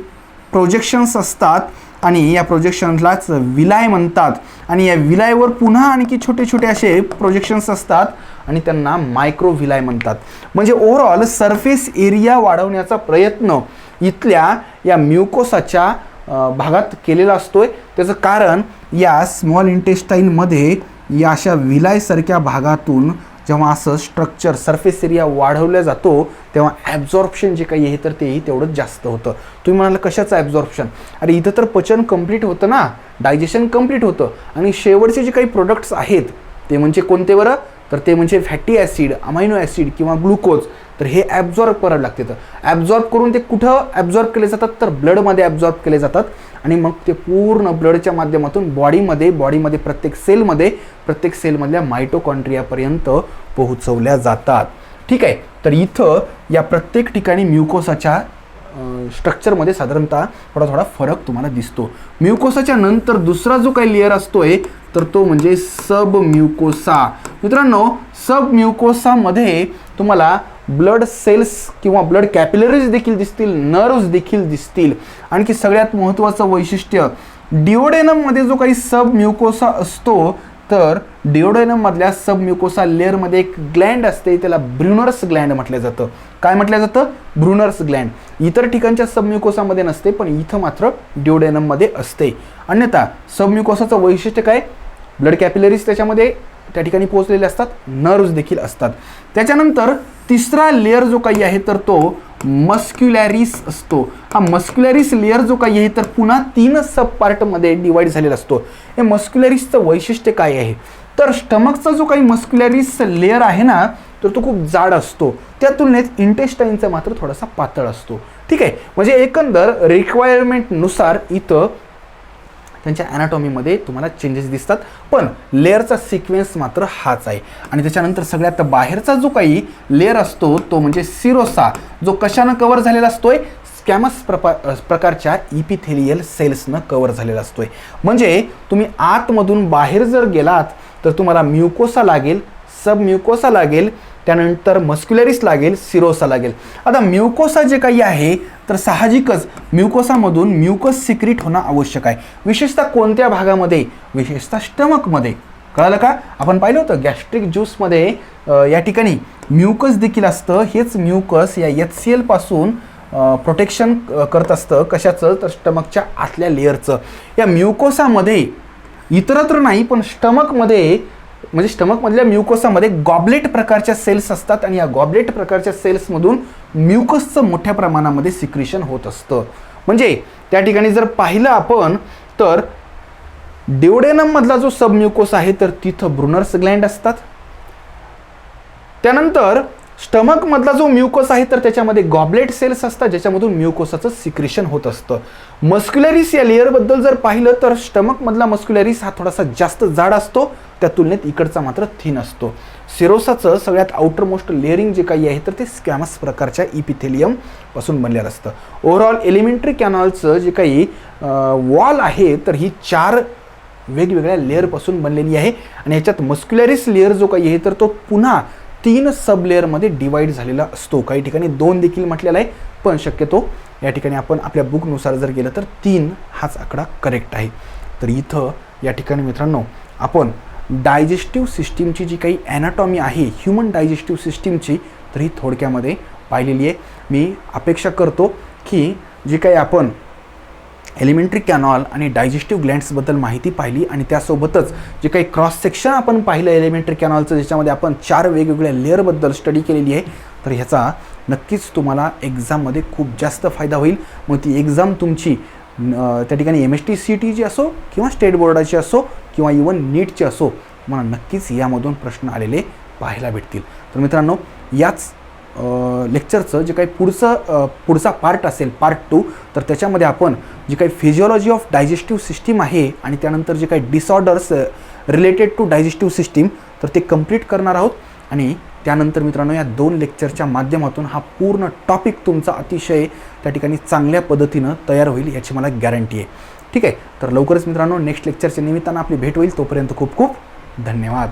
प्रोजेक्शन्स असतात आणि या प्रोजेक्शन्सलाच विलाय म्हणतात आणि या विलायवर पुन्हा आणखी छोटे छोटे असे प्रोजेक्शन्स असतात आणि त्यांना मायक्रोव्हिलाय म्हणतात. म्हणजे ओव्हरऑल सरफेस एरिया वाढवण्याचा प्रयत्न इथल्या या म्युकोसाच्या भागात केलेला असतोय. त्याचं कारण या स्मॉल इंटेस्टाईनमध्ये या अशा विलायसारख्या भागातून जेव्हा असं स्ट्रक्चर सरफेस एरिया वाढवला जातो तेव्हा ॲब्झॉर्प्शन जे काही आहे तर तेही तेवढंच जास्त होतं. तुम्ही म्हणाल कशाचं ॲब्झॉर्प्शन? अरे इथं तर पचन कंप्लीट होतं ना, डायजेशन कंप्लीट होतं आणि शेवटचे जे काही प्रोडक्ट्स आहेत ते म्हणजे कोणते बरं? तर ते म्हणजे फॅटी ॲसिड, अमायनो ॲसिड किंवा ग्लुकोज. तर हे ॲब्झॉर्ब करायला लागते. तर ॲब्झॉर्ब करून ते कुठं ॲब्झॉर्ब केले जातात तर ब्लडमध्ये ॲब्झॉर्ब केले जातात आणि मग ते पूर्ण ब्लडच्या माध्यमातून बॉडीमध्ये प्रत्येक सेलमधल्या मायटोकॉन्ड्रियापर्यंत पोहोचवल्या जातात. ठीक आहे. तर इथं या प्रत्येक ठिकाणी म्युकोसाच्या स्ट्रक्चरमध्ये साधारणतः थोडा फरक तुम्हाला दिसतो. म्युकोसाच्या नंतर दुसरा जो काही लेअर असतोय तर तो म्हणजे सब म्युकोसा. मित्रांनो सब म्युकोसामध्ये तुम्हाला ब्लड सेल्स किंवा ब्लड कॅपिलरीज देखील दिसतील, नर्व्स देखील दिसतील. आणखी सगळ्यात महत्त्वाचं वैशिष्ट्य डिओडेनममध्ये जो काही सब म्युकोसा असतो तर डिओडेनममधल्या सब म्युकोसा लेअरमध्ये एक ग्लँड असते, त्याला ब्रुनर्स ग्लँड म्हटलं जातं. काय म्हटलं जातं? ब्रुनर्स ग्लँड. इतर ठिकाणच्या सब म्युकोसामध्ये नसते पण इथं मात्र डिओडेनममध्ये असते. अन्यथा सब म्युकोसाचं वैशिष्ट्य काय? ब्लड कॅपिलरीज त्याच्यामध्ये त्या ठिकाणी पोहोचलेले असतात, नर्व्स देखील असतात. त्याच्यानंतर तिसरा लेअर जो काही आहे तर तो मस्क्युलॅरिस असतो. हा मस्क्युलॅरिस लेअर जो काही आहे तर पुन्हा 3 सब पार्टमध्ये डिवाइड झालेला असतो. हे मस्क्युलॅरिसचं वैशिष्ट्य काय आहे तर स्टमकचा जो काही मस्क्युलॅरिस लेअर आहे ना तर तो खूप जाड असतो, त्या तुलनेत इंटेस्टाईनचा मात्र थोडासा पातळ असतो. ठीक आहे. म्हणजे एकंदर रिक्वायरमेंटनुसार इथं त्यांच्या ॲनाटॉमीमध्ये तुम्हाला चेंजेस दिसतात पण लेअरचा सिक्वेन्स मात्र हाच आहे. आणि त्याच्यानंतर सगळ्यात बाहेरचा जो काही लेअर असतो तो म्हणजे सिरोसा, जो कशानं कव्हर झालेला असतोय? स्कॅमस प्रकारच्या इपिथेलियल सेल्सनं कव्हर झालेला असतोय. म्हणजे तुम्ही आतमधून बाहेर जर गेलात तर तुम्हाला म्युकोसा लागेल, सब म्युकोसा लागेल, त्यानंतर मस्क्युलरिस लागेल, सिरोसा लागेल. आता म्युकोसा जे काही आहे तर साहजिकच म्युकोसामधून म्युकस सिक्रीट होणं आवश्यक आहे. विशेषतः कोणत्या भागामध्ये? विशेषतः स्टमकमध्ये. कळलं का? आपण पाहिलं होतं गॅस्ट्रिक ज्यूसमध्ये या ठिकाणी म्युकस देखील असतं. हेच म्युकस या HCl पासून प्रोटेक्शन करत असतं. कशाचं? तर स्टमकच्या आतल्या लेअरचं. या म्युकोसामध्ये इतरत्र नाही पण स्टमकमध्ये, म्हणजे स्टमकमधल्या म्युकोसामध्ये गॉबलेट प्रकारच्या सेल्स असतात आणि या गॉबलेट प्रकारच्या सेल्समधून म्युकसचं मोठ्या प्रमाणामध्ये सिक्रेशन होत असतं. म्हणजे त्या ठिकाणी जर पाहिलं आपण तर ड्युडेनम मधला जो सब म्युकोस आहे तर तिथं ब्रुनर्स ग्लँड असतात. त्यानंतर स्टमक मधला जो म्युकोस आहे तर त्याच्यामध्ये गॉबलेट सेल्स असतात ज्याच्यामधून म्युकोसाचं सिक्रेशन होत असतं. मस्क्युलरिस या लेअरबद्दल जर पाहिलं तर स्टमक मधला मस्क्युलरिस हा थोडासा जास्त जाड असतो, त्या तुलनेत इकडचा मात्र थिन असतो. सिरोसाचं सगळ्यात आउटर मोस्ट लेअरिंग जे काही आहे तर ते स्कॅमस प्रकारच्या इपिथेलियम पासून बनलेलं असतं. ओव्हरऑल एलिमेंटरी कॅनॉलचं जे काही वॉल आहे तर ही 4 वेगवेगळ्या लेअरपासून बनलेली आहे आणि याच्यात मस्क्युलरिस लेअर जो काही आहे तर तो पुन्हा 3 सब लेअरमध्ये डिवाइड झालेला असतो. काही ठिकाणी 2 देखील म्हटलेला आहे, पण शक्यतो या ठिकाणी आपण आपल्या बुकनुसार जर गेलं तर 3 हाच आकडा करेक्ट आहे. तर इथं या ठिकाणी मित्रांनो आपण डायजेस्टिव्ह सिस्टीमची जी काही ॲनाटॉमी आहे ह्युमन डायजेस्टिव्ह सिस्टीमची तर ही थोडक्यामध्ये पाहिलेली आहे. मी अपेक्षा करतो की जी काही आपण एलिमेंटरी कॅनॉल आणि डायजेस्टिव्ह ग्लँड्सबद्दल माहिती पाहिली आणि त्यासोबतच जे काही क्रॉस सेक्शन आपण पाहिलं एलिमेंटरी कॅनॉलचं ज्याच्यामध्ये आपण 4 वेगवेगळ्या लेअरबद्दल स्टडी केलेली आहे तर ह्याचा नक्कीच तुम्हाला एक्झाममध्ये खूप जास्त फायदा होईल. मग ती एक्झाम तुमची त्या ठिकाणी MST-CET असो किंवा स्टेट बोर्डाची असो किंवा इवन नीटची असो तुम्हाला नक्कीच यामधून प्रश्न आलेले पाहायला भेटतील. तर मित्रांनो याच लेक्चरचं जे काही पुढचा पार्ट असेल पार्ट 2 तर त्याच्यामध्ये आपण जे काही फिजिओलॉजी ऑफ डायजेस्टिव्ह सिस्टीम आहे आणि त्यानंतर जे काही disorders related to digestive system तर ते कंप्लीट करणार आहोत. आणि त्यानंतर मित्रांनो या 2 लेक्चरच्या माध्यमातून हा पूर्ण टॉपिक तुमचा अतिशय त्या ठिकाणी चांगल्या पद्धतीनं तयार होईल याची मला गॅरंटी आहे. ठीक आहे, तर लवकरच मित्रांनो नेक्स्ट लेक्चरच्या निमित्तानं आपली भेट होईल. तोपर्यंत खूप खूप धन्यवाद.